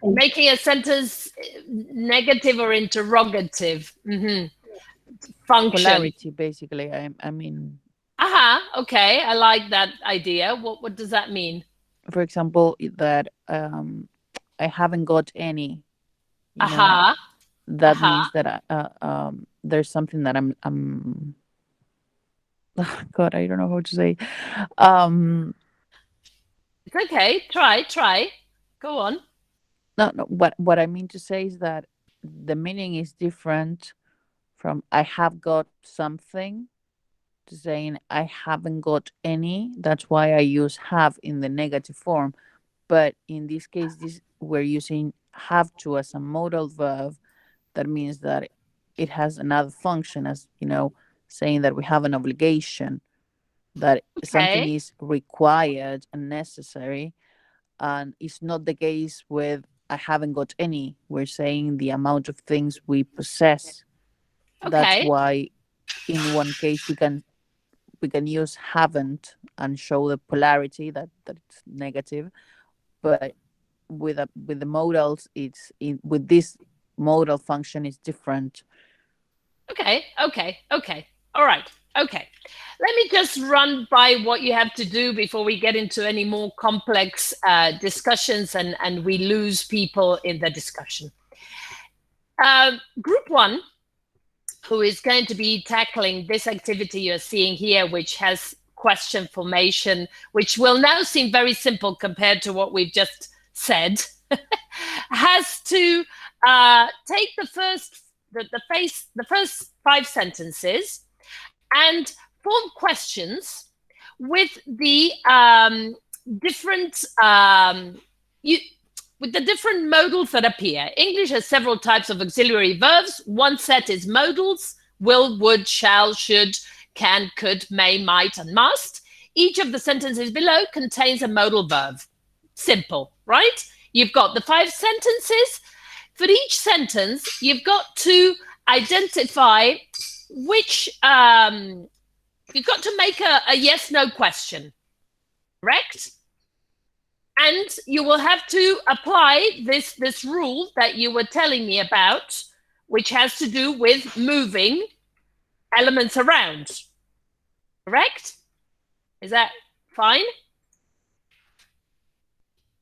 Making a sentence negative or interrogative. Function. Polarity, basically. I mean. Okay. I like that idea. What does that mean? For example, that I haven't got any. That means that there's something that I'm God, I don't know how to say. It's okay. Try. Go on. No. What I mean to say is that the meaning is different from I have got something to saying I haven't got any. That's why I use have in the negative form. But in this case, we're using have to as a modal verb. That means that it has another function, as saying that we have an obligation, that something is required and necessary. And it's not the case with I haven't got any. We're saying the amount of things we possess. That's why in one case we can use haven't and show the polarity that it's negative, but with the modals, with this modal function is different. Okay. All right. Okay. Let me just run by what you have to do before we get into any more complex discussions and we lose people in the discussion. Group 1, who is going to be tackling this activity you're seeing here, which has question formation, which will now seem very simple compared to what we've just said, has to take the first 5 sentences and form questions with the different modals that appear. English has several types of auxiliary verbs. One set is modals: will, would, shall, should, can, could, may, might, and must. Each of the sentences below contains a modal verb. Simple, right? you've got the 5 sentences. For each sentence, you've got to identify which, you've got to make a yes-no question, correct? And you will have to apply this rule that you were telling me about, which has to do with moving elements around, correct? Is that fine?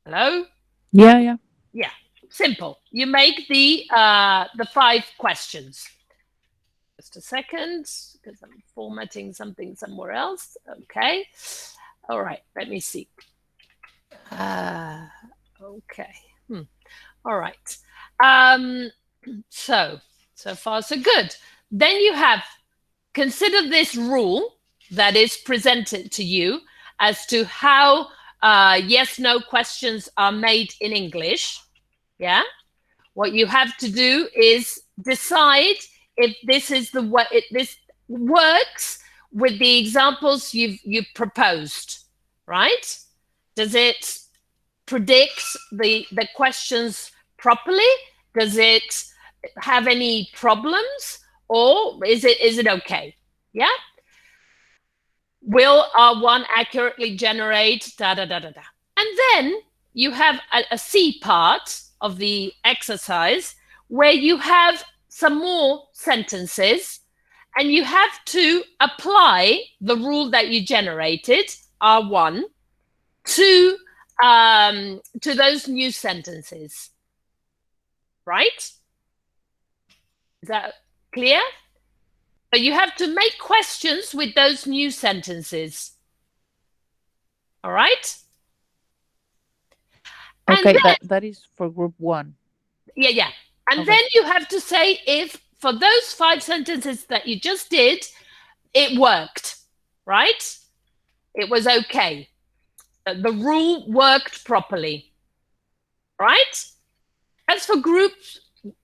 Hello? Yeah. Yeah, simple. You make the 5 questions. Just a second, because I'm formatting something somewhere else. Okay. All right, let me see. Okay. All right. So far so good. Then you have, consider this rule that is presented to you as to how yes/no questions are made in English. Yeah. What you have to do is decide if this is the way this works with the examples you've proposed, right? Does it predict the questions properly? Does it have any problems, or is it okay? Yeah. Will R1 accurately generate da da da da da? And then you have a C part of the exercise where you have some more sentences, and you have to apply the rule that you generated, R1, to those new sentences. Right? Is that clear? So you have to make questions with those new sentences. All right? Okay, then, that is for group 1. Yeah. And then you have to say if for those 5 sentences that you just did, it worked, right? It was okay. The rule worked properly, right? As for group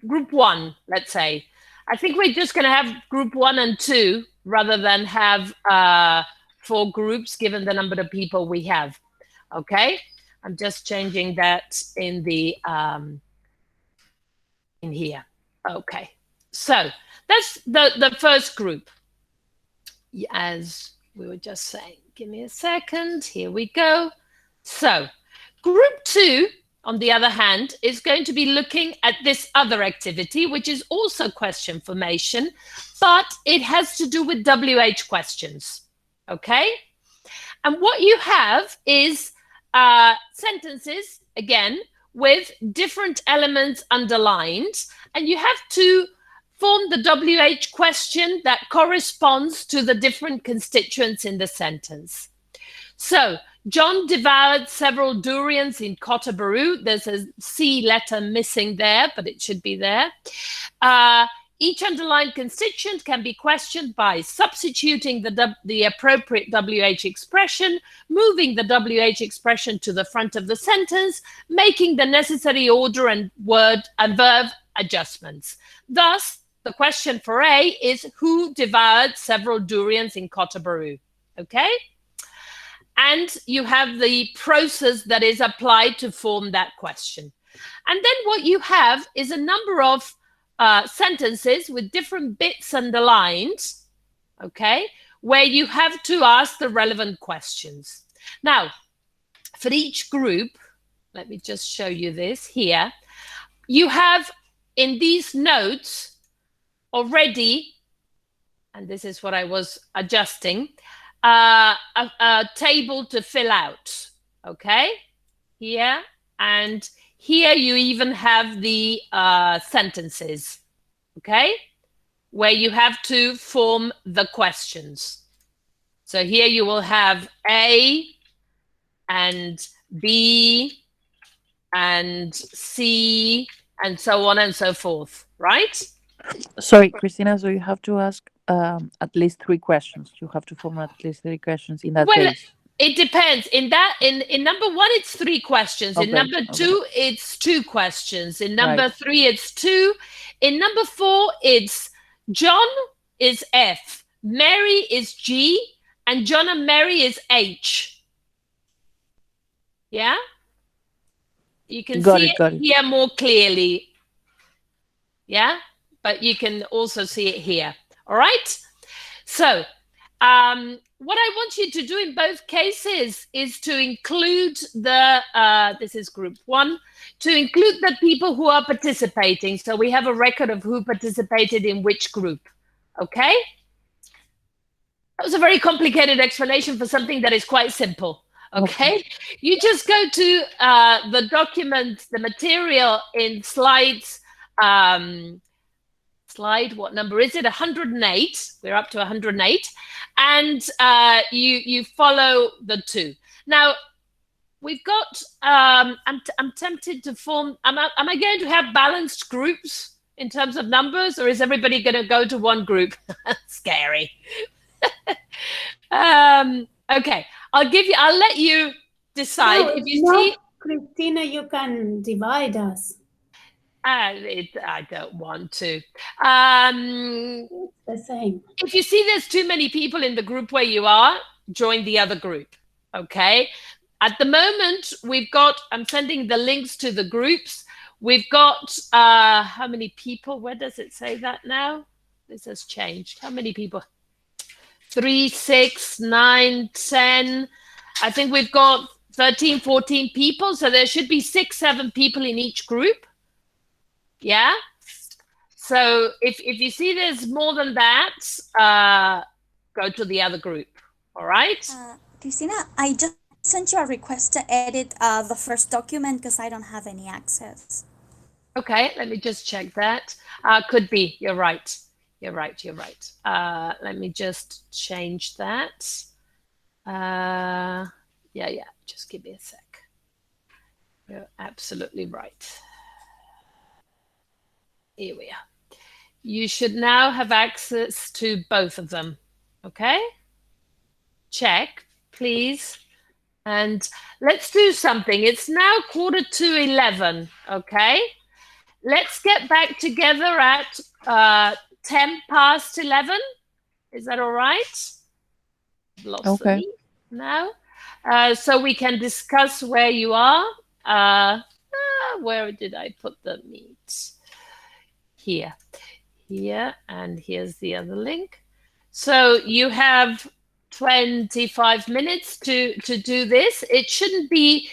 1, let's say, I think we're just going to have group 1 and 2 rather than have 4 groups given the number of people we have. Okay, I'm just changing that in the in here. Okay, so that's the first group. As we were just saying, give me a second. Here we go. So group 2, on the other hand, is going to be looking at this other activity, which is also question formation, but it has to do with WH questions. Okay? And what you have is sentences, again, with different elements underlined, and you have to form the WH question that corresponds to the different constituents in the sentence. So, John devoured several durians in Kottaburu. There's a C letter missing there, but it should be there. Each underlined constituent can be questioned by substituting the appropriate WH expression, moving the WH expression to the front of the sentence, making the necessary order and word and verb adjustments. Thus, the question for A is who devoured several durians in Kottaburu? Okay? And you have the process that is applied to form that question. And then what you have is a number of sentences with different bits underlined, okay, where you have to ask the relevant questions. Now, for each group, let me just show you this here. You have in these notes already, and this is what I was adjusting, a table to fill out, okay, here, and here you even have the sentences, okay, where you have to form the questions. So here you will have A and B and C and so on and so forth, right? Sorry, Christina, so you have to ask at least 3 questions. You have to format at least 3 questions in that case. It depends. In number 1, it's 3 questions. Okay, in number 2, it's 2 questions. In number 3, it's 2. In number 4, it's John is F, Mary is G, and John and Mary is H. Yeah? You can see it here more clearly. Yeah, but you can also see it here. All right. So what I want you to do in both cases is to include this is group 1, to include the people who are participating. So we have a record of who participated in which group. Okay? That was a very complicated explanation for something that is quite simple. Okay? You just go to the document, the material in slides, what number is it? 108. We're up to 108. And you follow the 2. Now, we've got, I'm tempted to form, am I going to have balanced groups in terms of numbers, or is everybody going to go to one group? Scary. Okay, I'll let you decide. No, if you see, Cristina, you can divide us. I don't want to. It's the same. If you see there's too many people in the group where you are, join the other group. Okay. At the moment, I'm sending the links to the groups. We've got, how many people? Where does it say that now? This has changed. How many people? 3, 6, 9, 10. I think we've got 13, 14 people. So there should be 6, 7 people in each group. Yeah. So if you see there's more than that, go to the other group. All right. Cristina, I just sent you a request to edit the first document because I don't have any access. Okay, let me just check that. Could be. You're right. You're right. Let me just change that. Yeah. Just give me a sec. You're absolutely right. Here we are. You should now have access to both of them. Okay? Check, please. And let's do something. It's now 11:15. Okay? Let's get back together at 11:10. Is that all right? Lost the meet now. So we can discuss where you are. Where did I put the meet? Here, and here's the other link. So you have 25 minutes to do this. It shouldn't be,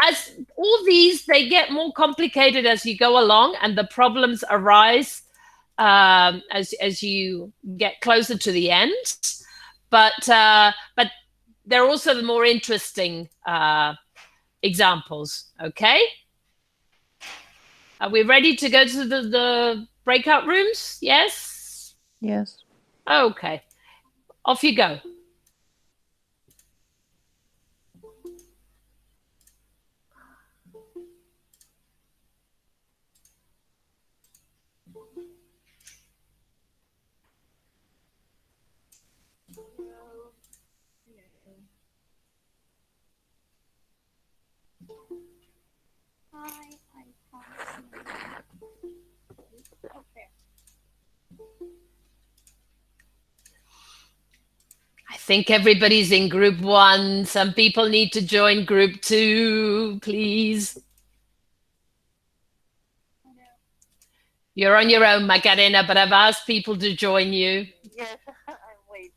as all these, they get more complicated as you go along, and the problems arise as you get closer to the end. But they're also the more interesting examples. Okay. Are we ready to go to the breakout rooms? Yes? Yes. Okay. Off you go. I think everybody's in group 1. Some people need to join group 2, please. You're on your own, Macarena, but I've asked people to join you. Yes, I'm waiting.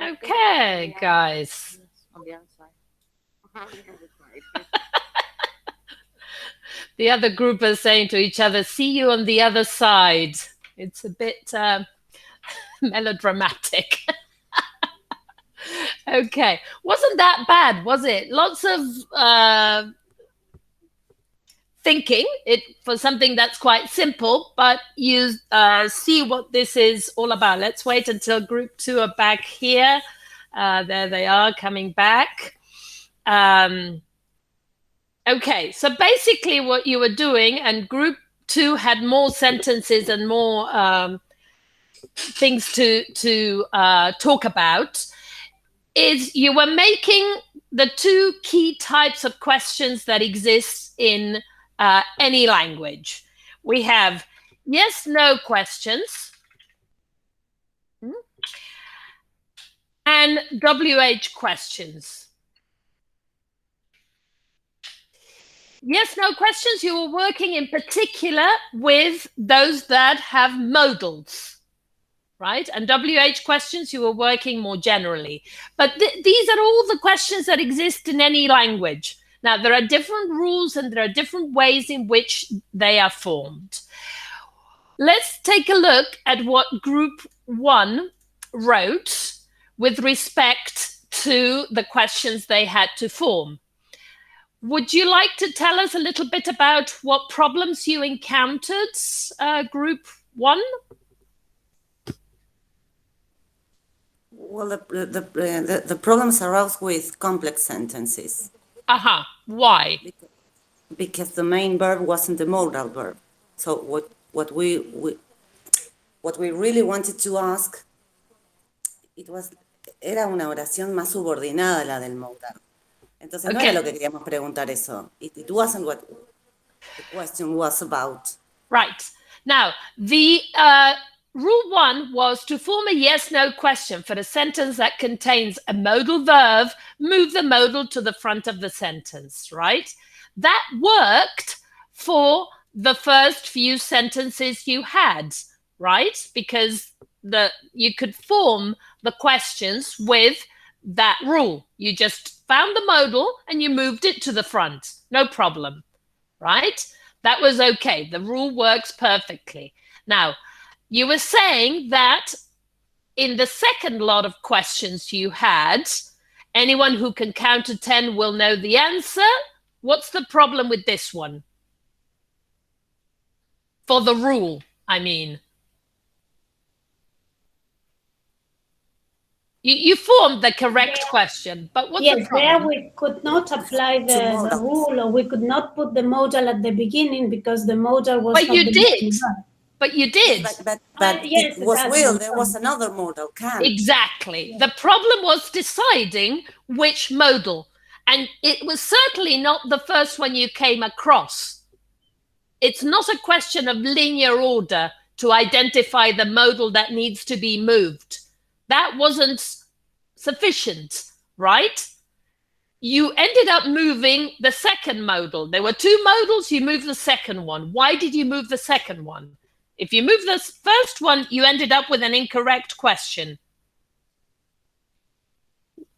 Okay, guys. On the other side. The other group is saying to each other, see you on the other side. It's a bit melodramatic. Okay. Wasn't that bad, was it? Lots of thinking it for something that's quite simple, but you see what this is all about. Let's wait until group 2 are back here. There they are coming back. Okay, so basically what you were doing, and group 2 had more sentences and more things to talk about, is you were making the 2 key types of questions that exist in any language. We have yes/no questions and WH questions. Yes/no questions, you were working in particular with those that have modals, right? And WH questions, you were working more generally. But these are all the questions that exist in any language. Now, there are different rules and there are different ways in which they are formed. Let's take a look at what group 1 wrote with respect to the questions they had to form. Would you like to tell us a little bit about what problems you encountered, group 1? Well, the problems arose with complex sentences. Why? Because the main verb wasn't the modal verb. So what we really wanted to ask, era una oración más subordinada la del modal. Entonces no era lo que queríamos preguntar eso. It wasn't what the question was about. Right. Now, the rule 1 was to form a yes/no question for a sentence that contains a modal verb, move the modal to the front of the sentence, right? That worked for the first few sentences you had, right? Because you could form the questions with that rule. You just found the modal and you moved it to the front. No problem, right? That was okay. The rule works perfectly. Now, you were saying that in the second lot of questions you had, anyone who can count to 10 will know the answer. What's the problem with this one? For the rule, I mean. You formed the correct question, but what's the problem? There we could not apply the rule, or we could not put the modal at the beginning because the modal was. But you did. But you did. But yes, it was will. There was another modal. Can. Exactly. Yeah. The problem was deciding which modal. And it was certainly not the first one you came across. It's not a question of linear order to identify the modal that needs to be moved. That wasn't sufficient, right? You ended up moving the second modal. There were 2 modals, you moved the second one. Why did you move the second one? If you moved the first one, you ended up with an incorrect question.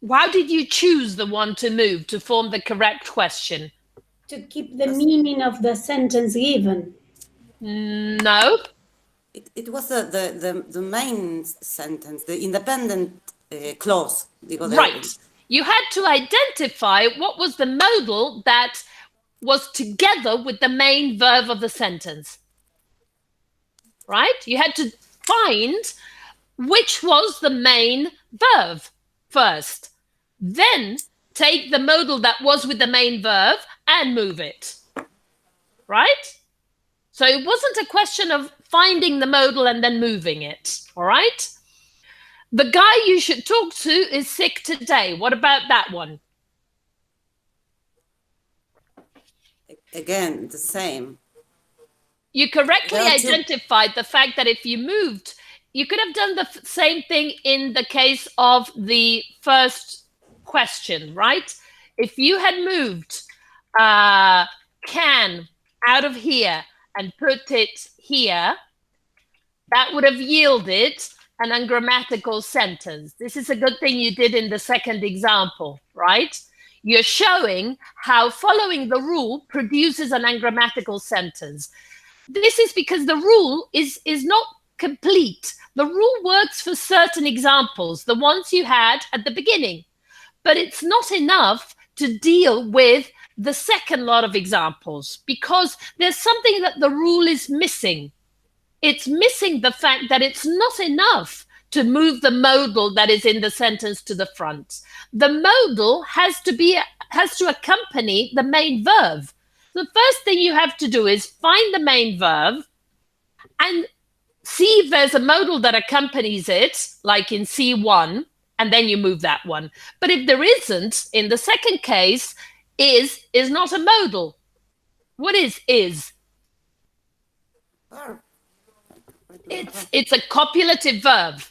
How did you choose the one to move to form the correct question? To keep the meaning of the sentence even. No. It was the main sentence, the independent clause. Right. You had to identify what was the modal that was together with the main verb of the sentence. Right? You had to find which was the main verb first. Then take the modal that was with the main verb and move it. Right? So it wasn't a question of finding the modal and then moving it. All right? The guy you should talk to is sick today. What about that one? Again, the same. You correctly identified the fact that if you moved, you could have done the same thing in the case of the first question, right? If you had moved can out of here and put it here, that would have yielded an ungrammatical sentence. This is a good thing you did in the second example, right? You're showing how following the rule produces an ungrammatical sentence. This is because the rule is not complete. The rule works for certain examples, the ones you had at the beginning, but it's not enough to deal with the second lot of examples because there's something that the rule is missing. It's missing the fact that it's not enough to move the modal that is in the sentence to the front. The modal has to accompany the main verb. The first thing you have to do is find the main verb and see if there's a modal that accompanies it, like in C1, and then you move that one. But if there isn't, in the second case, is not a modal. What is? It's a copulative verb.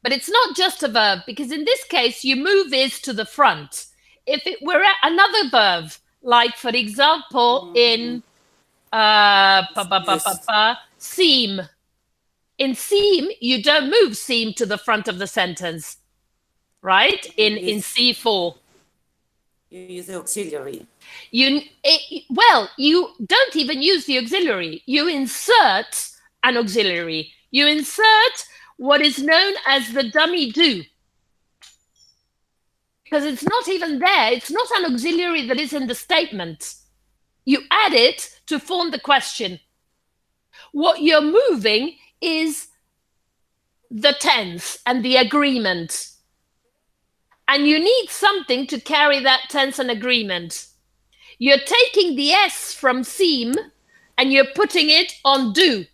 But it's not just a verb, because in this case, you move is to the front. If it were another verb, like, for example, in seem. In seem, you don't move seem to the front of the sentence, right? In C4. You use the auxiliary. You don't even use the auxiliary. You insert an auxiliary. You insert what is known as the dummy do. Because it's not even there. It's not an auxiliary that is in the statement. You add it to form the question. What you're moving is the tense and the agreement. And you need something to carry that tense and agreement. You're taking the S from seem and you're putting it on do.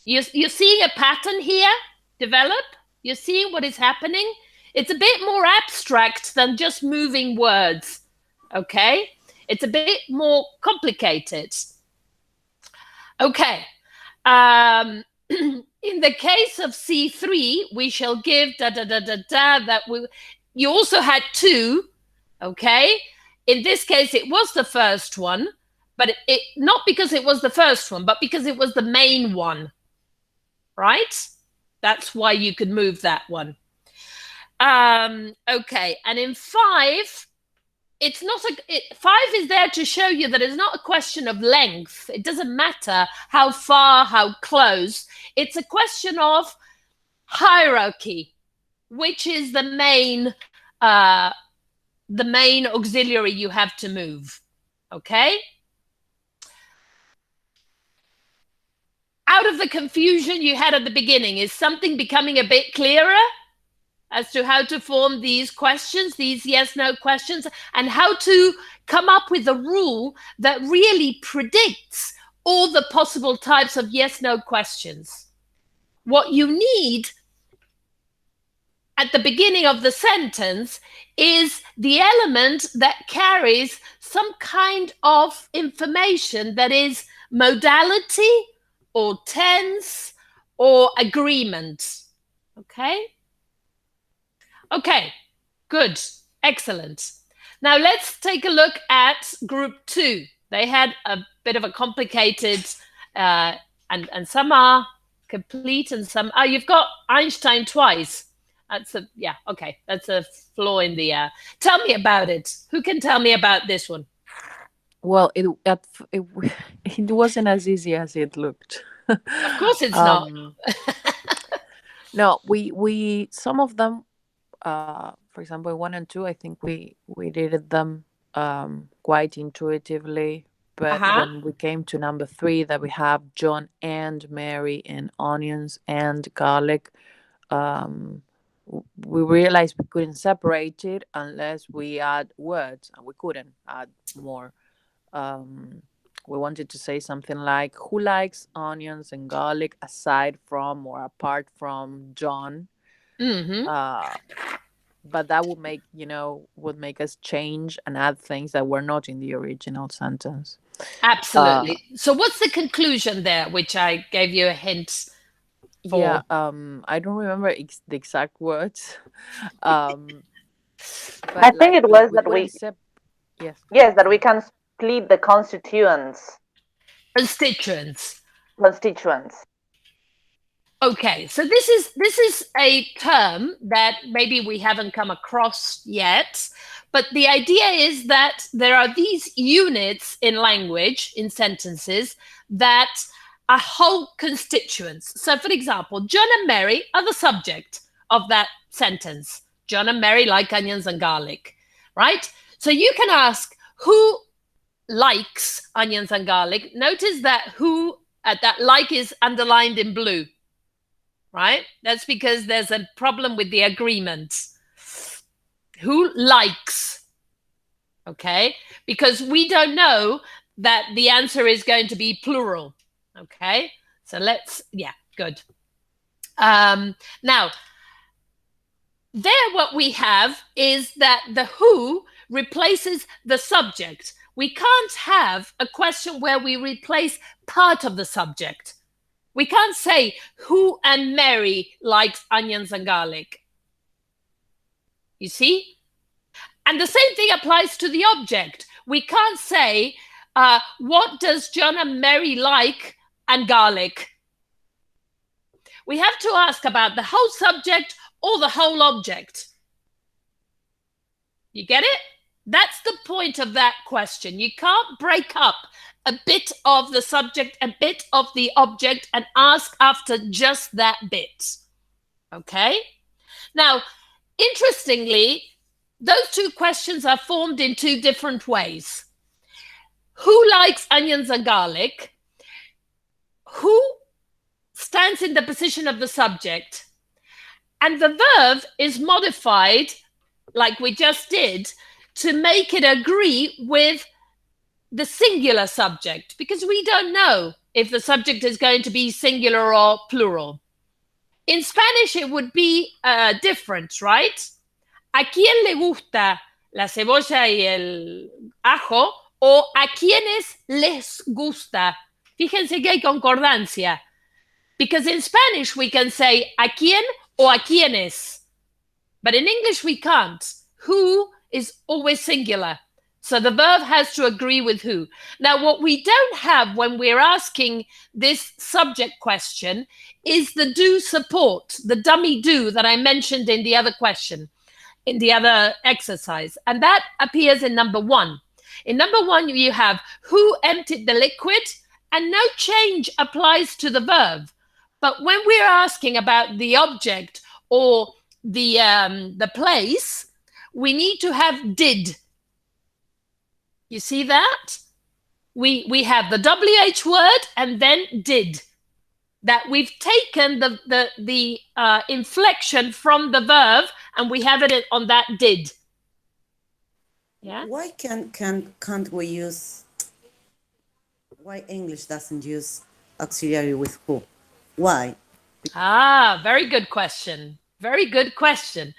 You're seeing a pattern here develop? You're seeing what is happening? It's a bit more abstract than just moving words, okay? It's a bit more complicated. Okay. In the case of C3, we shall give that you also had two, okay? In this case, it was the first one, but it not because it was the first one, but because it was the main one, right? That's why you could move that one. Okay, and in 5, it's not 5 is there to show you that it's not a question of length. It doesn't matter how far, how close. It's a question of hierarchy, which is the main auxiliary you have to move. Okay? Out of the confusion you had at the beginning, is something becoming a bit clearer as to how to form these questions, these yes-no questions, and how to come up with a rule that really predicts all the possible types of yes-no questions? What you need at the beginning of the sentence is the element that carries some kind of information that is modality or tense or agreement. Okay? Okay, good, excellent. Now let's take a look at group 2. They had a bit of a complicated, and some are complete and some, you've got Einstein twice. That's that's a flaw in the, tell me about it. Who can tell me about this one? Well, it wasn't as easy as it looked. Of course it's not. No, we some of them, for example, 1 and 2, I think we did them quite intuitively. But when we came to number 3, that we have John and Mary and onions and garlic, we realized we couldn't separate it unless we add words, and we couldn't add more. We wanted to say something like, who likes onions and garlic aside from or apart from John? But that would make us change and add things that were not in the original sentence. Absolutely. So what's the conclusion there, which I gave you a hint for? Yeah, I don't remember the exact words. I think it was that we can split the constituents. Constituents. constituents. Okay, so this is a term that maybe we haven't come across yet, but the idea is that there are these units in language, in sentences, that are whole constituents. So for example, John and Mary are the subject of that sentence. John and Mary like onions and garlic, right? So you can ask, who likes onions and garlic? Notice that who, that like is underlined in blue. Right? That's because there's a problem with the agreement. Who likes? Okay? Because we don't know that the answer is going to be plural. Okay? So let's, yeah, good. Now, there what we have is that the who replaces the subject. We can't have a question where we replace part of the subject. We can't say, who and Mary likes onions and garlic. You see? And the same thing applies to the object. We can't say, what does John and Mary like and garlic? We have to ask about the whole subject or the whole object. You get it? That's the point of that question. You can't break up a bit of the subject, a bit of the object, and ask after just that bit. Okay? Now, interestingly, those two questions are formed in two different ways. Who likes onions and garlic? Who stands in the position of the subject? And the verb is modified, like we just did, to make it agree with the singular subject, because we don't know if the subject is going to be singular or plural. In Spanish, it would be different, right? ¿A quién le gusta la cebolla y el ajo? O ¿a quiénes les gusta? Fíjense que hay concordancia. Because in Spanish, we can say ¿a quién o a quiénes? But in English, we can't. Who is always singular. So the verb has to agree with who. Now, what we don't have when we're asking this subject question is the do support, the dummy do that I mentioned in the other question, in the other exercise. And that appears in number 1. In number 1, you have who emptied the liquid, and no change applies to the verb. But when we're asking about the object or the place, we need to have did. You see that? We have the WH word and then did. That we've taken the inflection from the verb and we have it on that did. Yeah. Why can't we use? Why English doesn't use auxiliary with who? Why? Very good question. Very good question.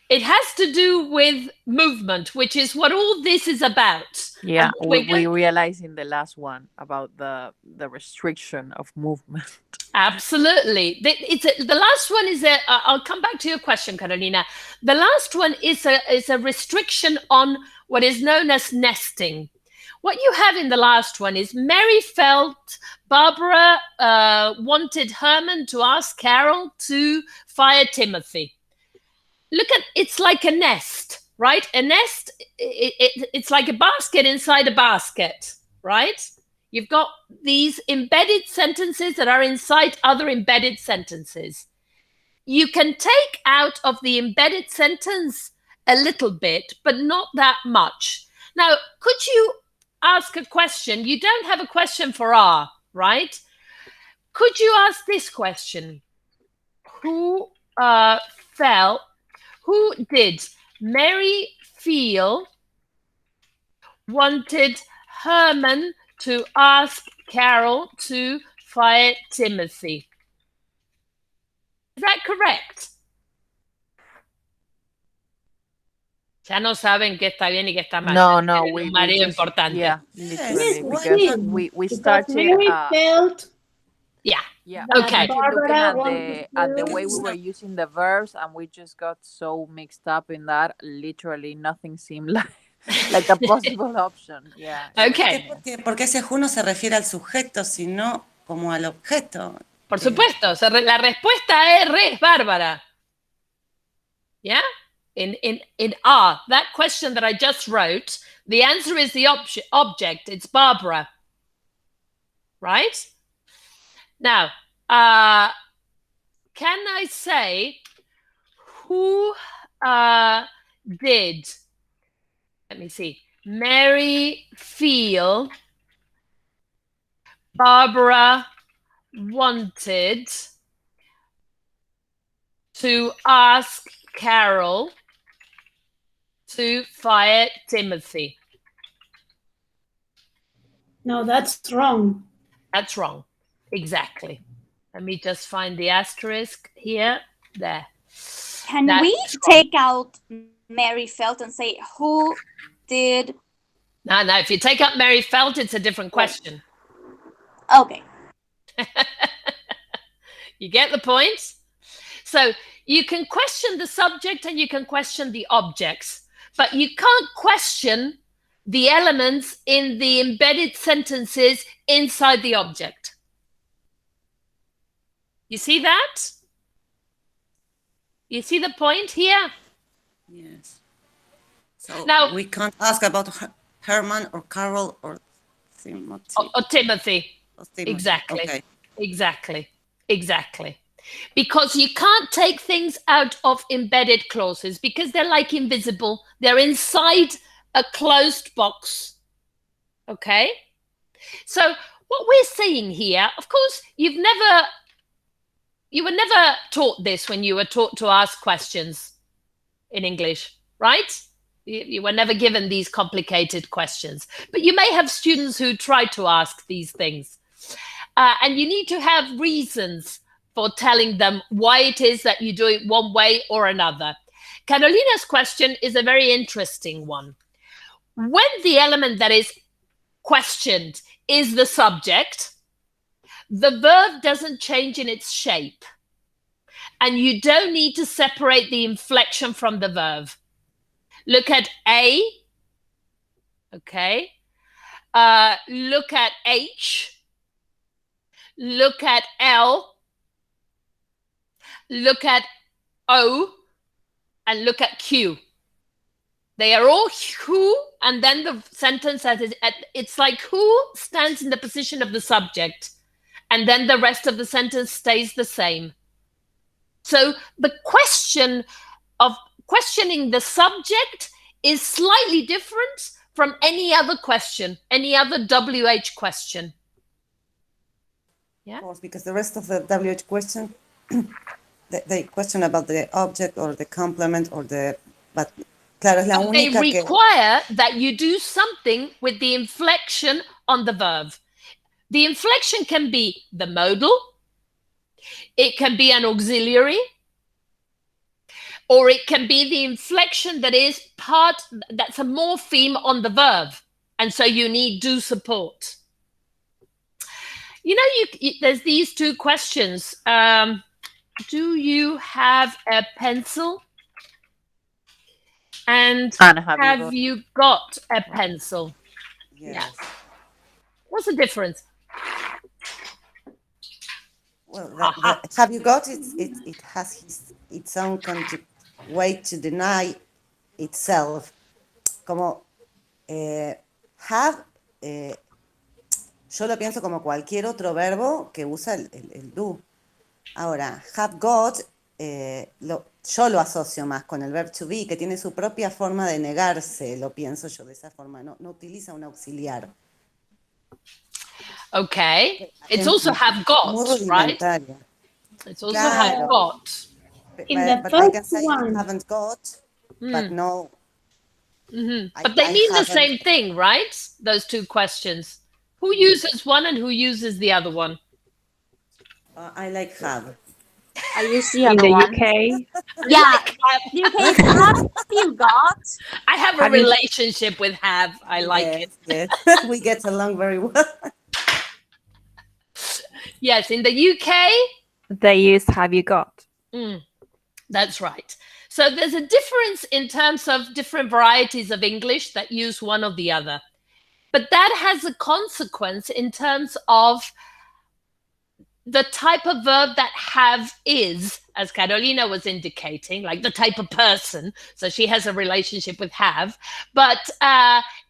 It has to do with movement, which is what all this is about. Yeah, we realized in the last one about the restriction of movement. Absolutely. The last one is I'll come back to your question, Carolina. The last one is a restriction on what is known as nesting. What you have in the last one is Mary felt Barbara wanted Herman to ask Carol to fire Timothy. Look at, it's like a nest, right? A nest, it's like a basket inside a basket, right? You've got these embedded sentences that are inside other embedded sentences. You can take out of the embedded sentence a little bit, but not that much. Now, could you ask a question? You don't have a question for R, right? Could you ask this question? Who did Mary feel wanted Herman to ask Carol to fire Timothy? Is that correct? Ya no saben qué está bien y qué está mal. No, un marido just, importante. Yeah, literally, because we started. Mary felt. Yeah. Okay. Looking at the way we were using the verbs, and we just got so mixed up in that. Literally, nothing seemed like a possible option. Yeah. Okay. Porque ese who no se refiere al sujeto, sino como al objeto. Por supuesto, o sea, la respuesta es Bárbara. Yeah? In R, that question that I just wrote, the answer is the object. It's Barbara. Right? Now, can I say who did, let me see, Mary feel Barbara wanted to ask Carol to fire Timothy? No, that's wrong. That's wrong. Exactly. Let me just find the asterisk here. There. Can we take out Mary felt and say who did? No, if you take out Mary felt, it's a different question. Okay. You get the point? So you can question the subject and you can question the objects, but you can't question the elements in the embedded sentences inside the object. You see that? You see the point here? Yes. So now, we can't ask about Herman or Carol or Timothy. Or Timothy. Exactly. Okay. Exactly. Because you can't take things out of embedded clauses because they're like invisible. They're inside a closed box. Okay? So what we're seeing here, of course, you were never taught this when you were taught to ask questions in English, right? You were never given these complicated questions. But you may have students who try to ask these things. And you need to have reasons for telling them why it is that you do it one way or another. Carolina's question is a very interesting one. When the element that is questioned is the subject, the verb doesn't change in its shape. And you don't need to separate the inflection from the verb. Look at A. Okay. Look at H. Look at L. Look at O. And look at Q. They are all who, and then the sentence it's like who stands in the position of the subject, and then the rest of the sentence stays the same. So the question of questioning the subject is slightly different from any other question, any other WH question. Yeah. Of course, because the rest of the WH question, they question about the object or the complement or the, but claro, es la única they require that you do something with the inflection on the verb. The inflection can be the modal, it can be an auxiliary, or it can be the inflection that is that's a morpheme on the verb. And so you need do support. You know, there's these two questions. Do you have a pencil? And have you got a pencil? Yes. Yeah. What's the difference? Well, have you got it? It has its own way to deny itself. Como have, yo lo pienso como cualquier otro verbo que usa el do. Ahora, have got, yo lo asocio más con el verb to be, que tiene su propia forma de negarse, lo pienso yo de esa forma, no utiliza un auxiliar. Okay. It's also have got, right? It's also have got. In the but first I can say one. I haven't got, but no. Mm-hmm. But they mean the same thing, right? Those two questions. Who uses one and who uses the other one? I like have. I use the other one. UK. Yeah, UK. Have you got? I have a relationship with have. I like it. Yes. We get along very well. Yes, in the UK, they use have you got. That's right. So there's a difference in terms of different varieties of English that use one or the other. But that has a consequence in terms of the type of verb that have is, as Carolina was indicating, like the type of person. So she has a relationship with have, but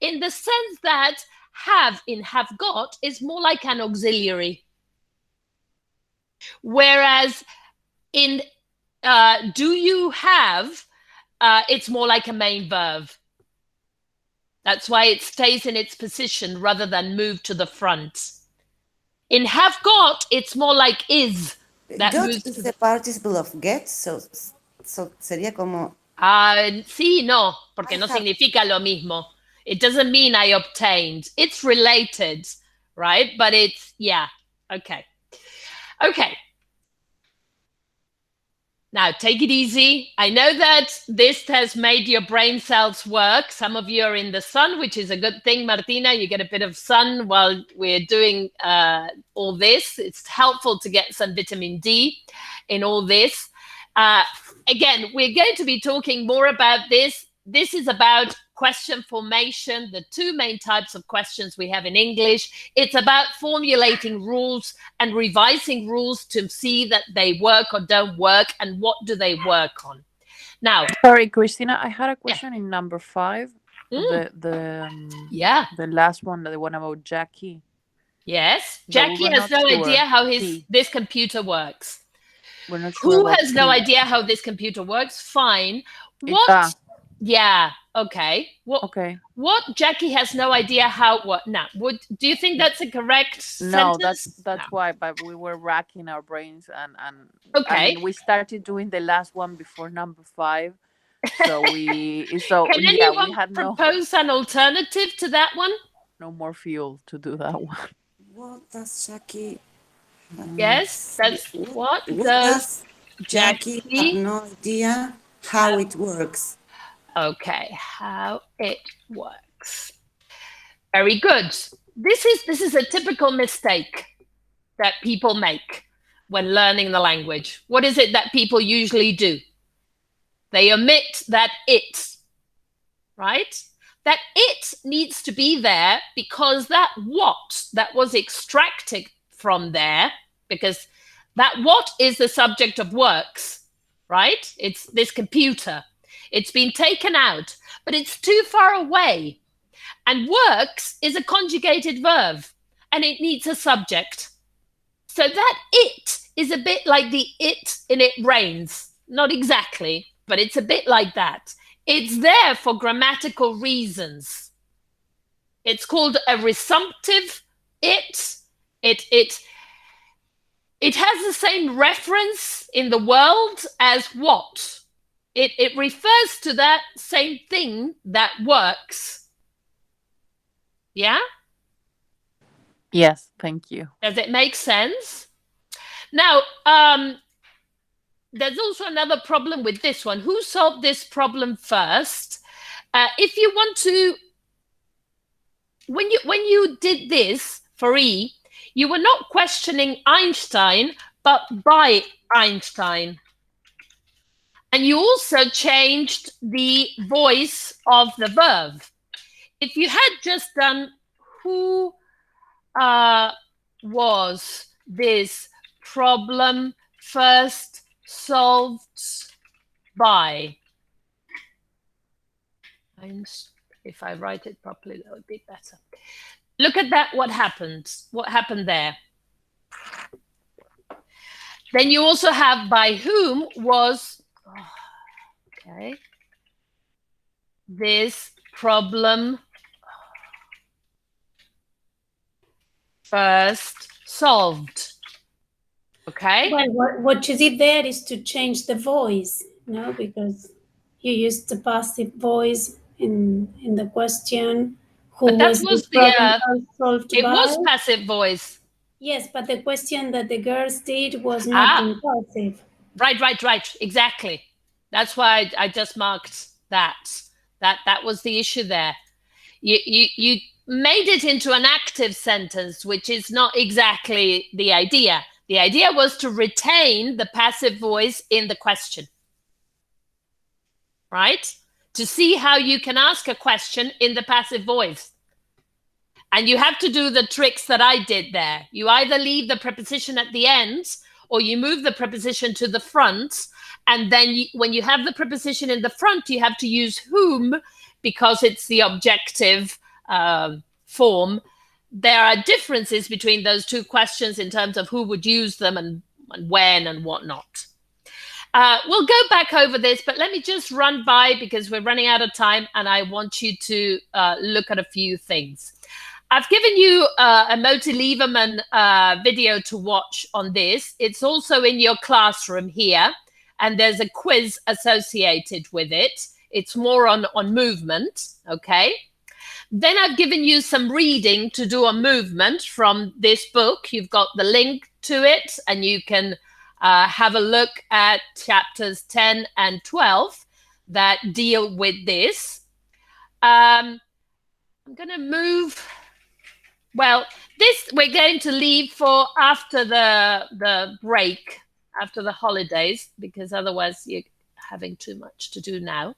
in the sense that have in have got is more like an auxiliary. Whereas in do you have, it's more like a main verb. That's why it stays in its position rather than move to the front. In have got, it's more like is. That got moves is to the participle of get, so sería como... sí, no, porque no significa lo mismo. It doesn't mean I obtained. It's related, right? But it's, yeah, okay. Okay. Now, take it easy. I know that this has made your brain cells work. Some of you are in the sun, which is a good thing, Martina. You get a bit of sun while we're doing all this. It's helpful to get some vitamin D in all this. Again, we're going to be talking more about this. This is about question formation, the two main types of questions we have in English. It's about formulating rules and revising rules to see that they work or don't work, and what do they work on. Now, sorry, Christina, I had a question in number 5. The last one, the one about Jackie. Yes, Jackie has no idea how this computer works. We're not sure. Who has no idea how this computer works? Fine. What? Yeah. Okay. What? Jackie has no idea how. What? Now, do you think that's a correct sentence? That's why. But we were racking our brains, and okay. I mean, we started doing the last one before number 5. So we Can anyone propose an alternative to that one? No more fuel to do that one. What does Jackie? Yes, that's what does Jackie have no idea how it works. Okay, how it works. Very good. This is a typical mistake that people make when learning the language. What is it that people usually do? They omit that it, right? That it needs to be there because that what that was extracted from there, because that what is the subject of works, right? It's this computer. It's been taken out, but it's too far away. And works is a conjugated verb, and it needs a subject. So that it is a bit like the it in it rains. Not exactly, but it's a bit like that. It's there for grammatical reasons. It's called a resumptive it. It has the same reference in the world as what. It refers to that same thing that works. Yeah? Yes, thank you. Does it make sense? Now, there's also another problem with this one. Who solved this problem first? If you want to, when you did this for E, you were not questioning Einstein, but by Einstein. And you also changed the voice of the verb. If you had just done who was this problem first solved by? If I write it properly, that would be better. Look at that, what happened? What happened there? Then you also have by whom was, okay, this problem first solved. Okay. Well, what you did there is to change the voice, no, because you used the passive voice in the question. Who was the solved it by? was passive voice. Yes, but the question that the girls did was not in passive. Right. Exactly. That's why I just marked that. That was the issue there. You made it into an active sentence, which is not exactly the idea. The idea was to retain the passive voice in the question, right? To see how you can ask a question in the passive voice. And you have to do the tricks that I did there. You either leave the preposition at the end or you move the preposition to the front. And then when you have the preposition in the front, you have to use whom because it's the objective form. There are differences between those two questions in terms of who would use them and when and whatnot. We'll go back over this, but let me just run by because we're running out of time and I want you to look at a few things. I've given you a Moti Lieberman video to watch on this. It's also in your classroom here, and there's a quiz associated with it. It's more on movement, okay? Then I've given you some reading to do on movement from this book. You've got the link to it, and you can have a look at chapters 10 and 12 that deal with this. I'm going to move... Well, this we're going to leave for after the break, after the holidays, because otherwise you're having too much to do now.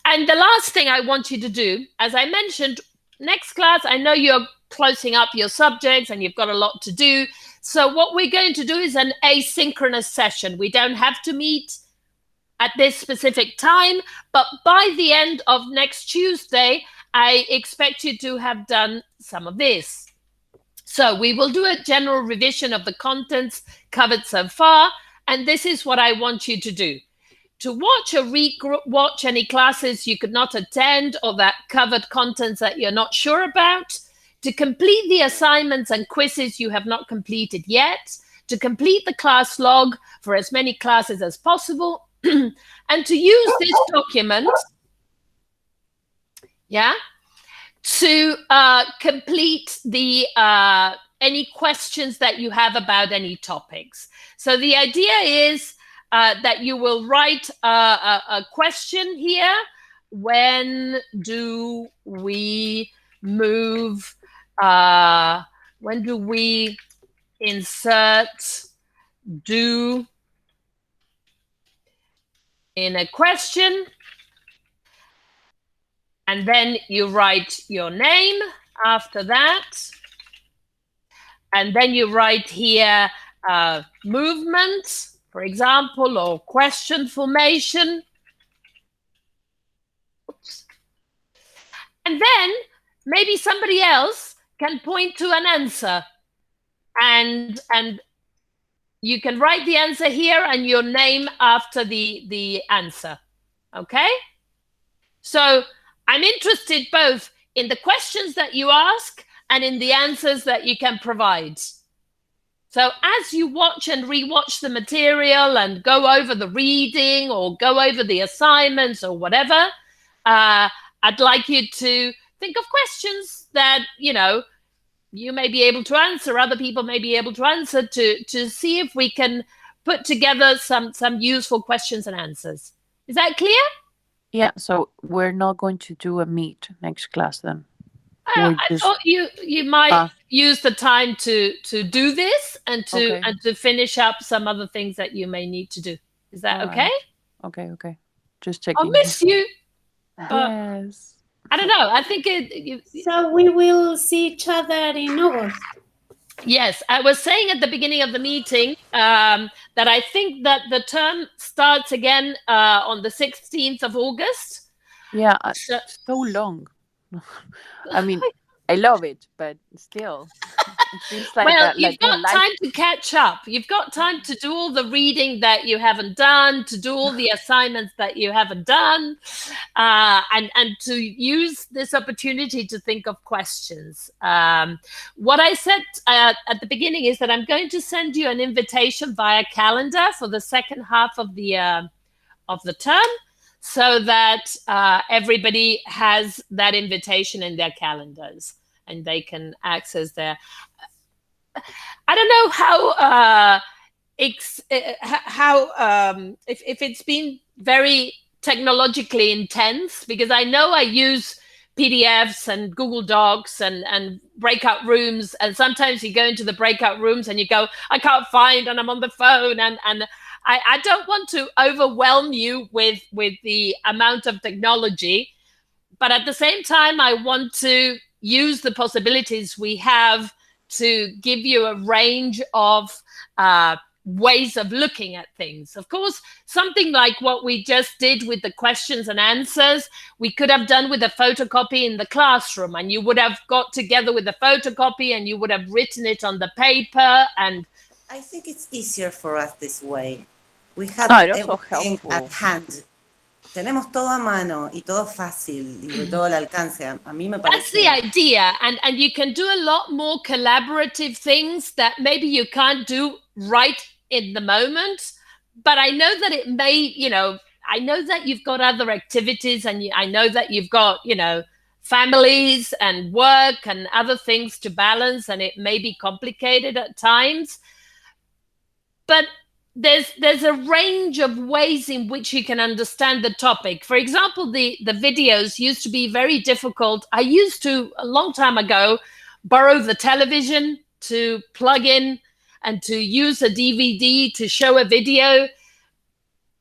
And the last thing I want you to do, as I mentioned, next class, I know you're closing up your subjects and you've got a lot to do. So what we're going to do is an asynchronous session. We don't have to meet at this specific time, but by the end of next Tuesday, I expect you to have done some of this. So we will do a general revision of the contents covered so far, and this is what I want you to do. To watch or re-watch any classes you could not attend or that covered contents that you're not sure about, to complete the assignments and quizzes you have not completed yet, to complete the class log for as many classes as possible, and to use this document, to complete the any questions that you have about any topics. So the idea is that you will write a question here. When do we move? When do we insert do in a question? And then you write your name after that. And then you write here movement, for example, or question formation. Oops. And then maybe somebody else can point to an answer. And you can write the answer here and your name after the answer. Okay? So I'm interested both in the questions that you ask and in the answers that you can provide. So as you watch and rewatch the material and go over the reading or go over the assignments or whatever, I'd like you to think of questions that, you know, you may be able to answer, other people may be able to answer, to see if we can put together some useful questions and answers. Is that clear? Yeah, so we're not going to do a meet next class then. I thought you might use the time to do this and to finish up some other things that you may need to do. Is that okay? Okay. Just checking. I'll miss you. Yes. I don't know. I think So we will see each other in August. Yes, I was saying at the beginning of the meeting that I think that the term starts again on the 16th of August. Yeah, so long. I mean, I love it, but still, it feels like you've got time to catch up. You've got time to do all the reading that you haven't done, to do all the assignments that you haven't done, and to use this opportunity to think of questions. What I said at the beginning is that I'm going to send you an invitation via calendar for the second half of the term, so that everybody has that invitation in their calendars and they can access their... I don't know if it's been very technologically intense, because I know I use PDFs and Google Docs and breakout rooms, and sometimes you go into the breakout rooms and you go, I can't find, and I'm on the phone, and I don't want to overwhelm you with the amount of technology, but at the same time, I want to, use the possibilities we have to give you a range of ways of looking at things. Of course, something like what we just did with the questions and answers, we could have done with a photocopy in the classroom, and you would have got together with a photocopy and you would have written it on the paper. And I think it's easier for us this way. We have everything at hand. Tenemos todo a mano y todo fácil y todo al alcance. A mí me parece. That's the idea, and you can do a lot more collaborative things that maybe you can't do right in the moment. But I know that it may, I know that you've got other activities, and I know that you've got, families and work and other things to balance, and it may be complicated at times. But there's a range of ways in which you can understand the topic. For example, the videos used to be very difficult. I used to, a long time ago, borrow the television to plug in and to use a DVD to show a video.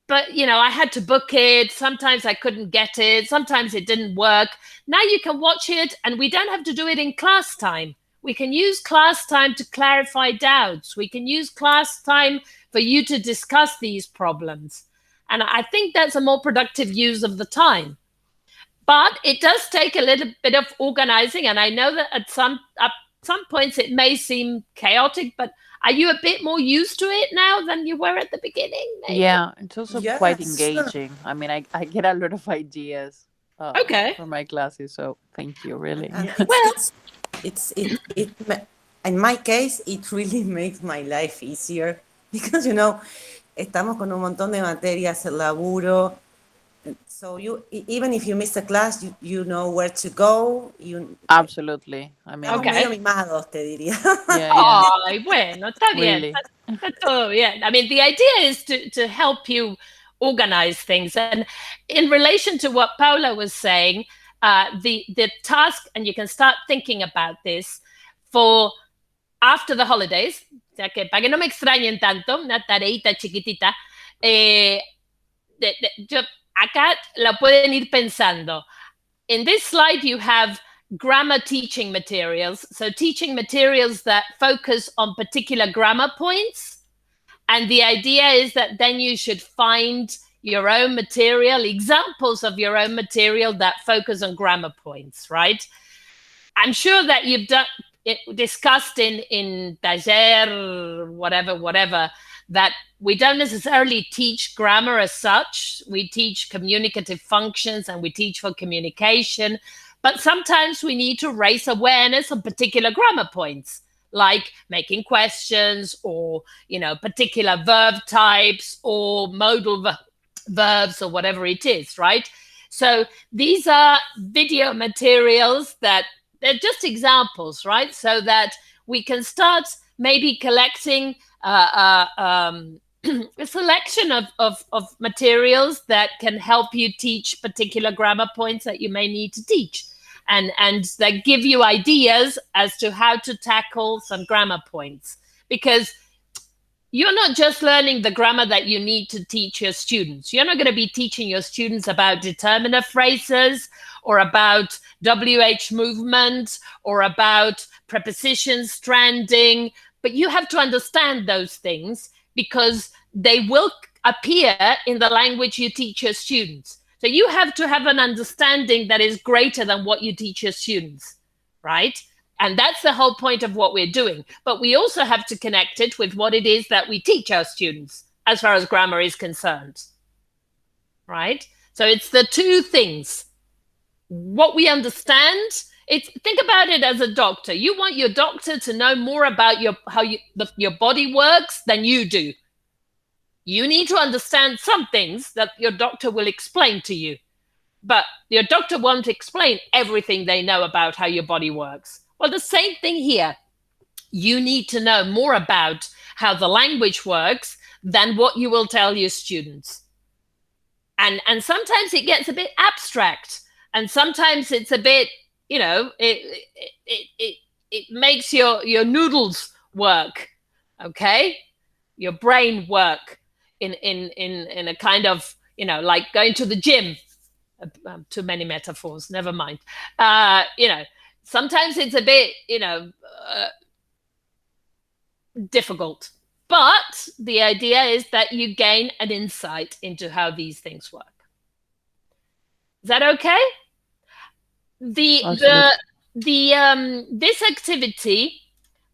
But, I had to book it. Sometimes I couldn't get it. Sometimes it didn't work. Now you can watch it, and we don't have to do it in class time. We can use class time to clarify doubts. We can use class time for you to discuss these problems. And I think that's a more productive use of the time. But it does take a little bit of organizing. And I know that at some points it may seem chaotic, but are you a bit more used to it now than you were at the beginning? Maybe? Yeah, it's also quite engaging. I mean, I get a lot of ideas for my classes. So thank you, really. In my case, it really makes my life easier because, estamos con un montón de materias, el laburo. So even if you miss a class, you know where to go. Absolutely. I mean, medio mimados, te diría. Ay, bueno, está bien. Really. That's all, yeah. I mean, the idea is to help you organize things. And in relation to what Paula was saying, the task, and you can start thinking about this for after the holidays, o sea que para que no me extrañen tanto, una tareita chiquitita, acá la pueden ir pensando. In this slide, you have grammar teaching materials. So teaching materials that focus on particular grammar points. And the idea is that then you should find your own material, examples of your own material that focus on grammar points, right? I'm sure that you've discussed in taller, whatever, that we don't necessarily teach grammar as such. We teach communicative functions and we teach for communication, but sometimes we need to raise awareness on particular grammar points, like making questions or, particular verb types or modal verbs or whatever it is, right? So these are video materials that they're just examples, right? So that we can start maybe collecting a selection of materials that can help you teach particular grammar points that you may need to teach, and that give you ideas as to how to tackle some grammar points. Because you're not just learning the grammar that you need to teach your students. You're not going to be teaching your students about determiner phrases or about WH movement or about preposition stranding, but you have to understand those things because they will appear in the language you teach your students. So you have to have an understanding that is greater than what you teach your students, right? And that's the whole point of what we're doing. But we also have to connect it with what it is that we teach our students as far as grammar is concerned, right? So it's the two things. What we understand, think about it as a doctor. You want your doctor to know more about how your body works than you do. You need to understand some things that your doctor will explain to you. But your doctor won't explain everything they know about how your body works. Well, the same thing here. You need to know more about how the language works than what you will tell your students. And sometimes it gets a bit abstract. And sometimes it's a bit, it makes your noodles work, okay? Your brain work in a kind of, like going to the gym. Too many metaphors, never mind. Sometimes it's a bit, difficult. But the idea is that you gain an insight into how these things work. Is that okay? This activity,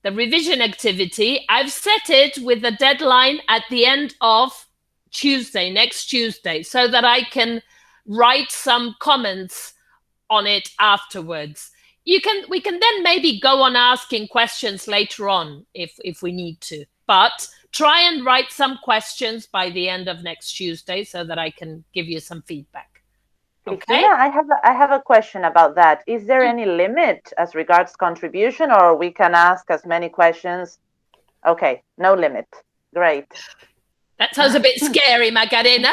the revision activity, I've set it with a deadline at the end of Tuesday, next Tuesday, so that I can write some comments on it afterwards. We can then maybe go on asking questions later on if we need to, but try and write some questions by the end of next Tuesday so that I can give you some feedback. Okay. Yeah, I have a question about that. Is there any limit as regards contribution, or we can ask as many questions? Okay, no limit. Great. That sounds a bit scary, Macarena.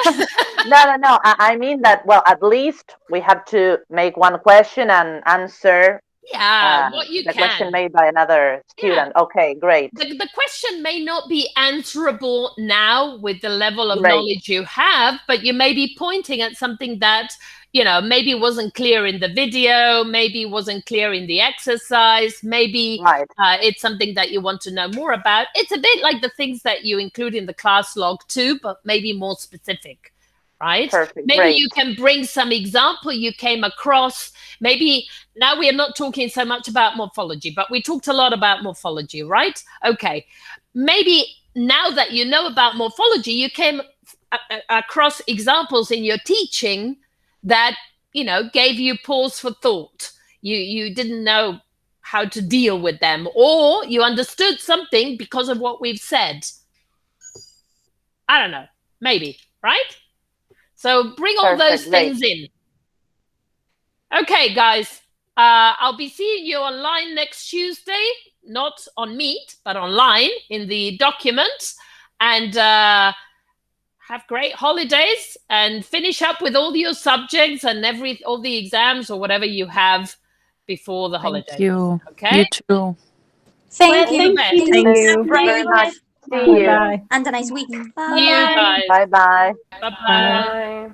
No. I mean that, well, at least we have to make one question and answer what you the can. question made by another student. Yeah. Okay, great. The question may not be answerable now with the level of knowledge you have, but you may be pointing at something that, maybe wasn't clear in the video, maybe wasn't clear in the exercise, maybe it's something that you want to know more about. It's a bit like the things that you include in the class log too, but maybe more specific, right? Perfect. Maybe you can bring some example you came across. Maybe now we are not talking so much about morphology, but we talked a lot about morphology, right? Okay. Maybe now that you know about morphology, you came across examples in your teaching that, gave you pause for thought. You didn't know how to deal with them, or you understood something because of what we've said. I don't know, maybe, right? So bring all those things in. Okay, guys, I'll be seeing you online next Tuesday, not on Meet, but online in the document. And have great holidays and finish up with all your subjects and all the exams or whatever you have before the holidays. Thank you. Okay? You too. Thank you. Thank you very much. See you. Bye. And a nice week. See you guys. Bye-bye. Bye-bye.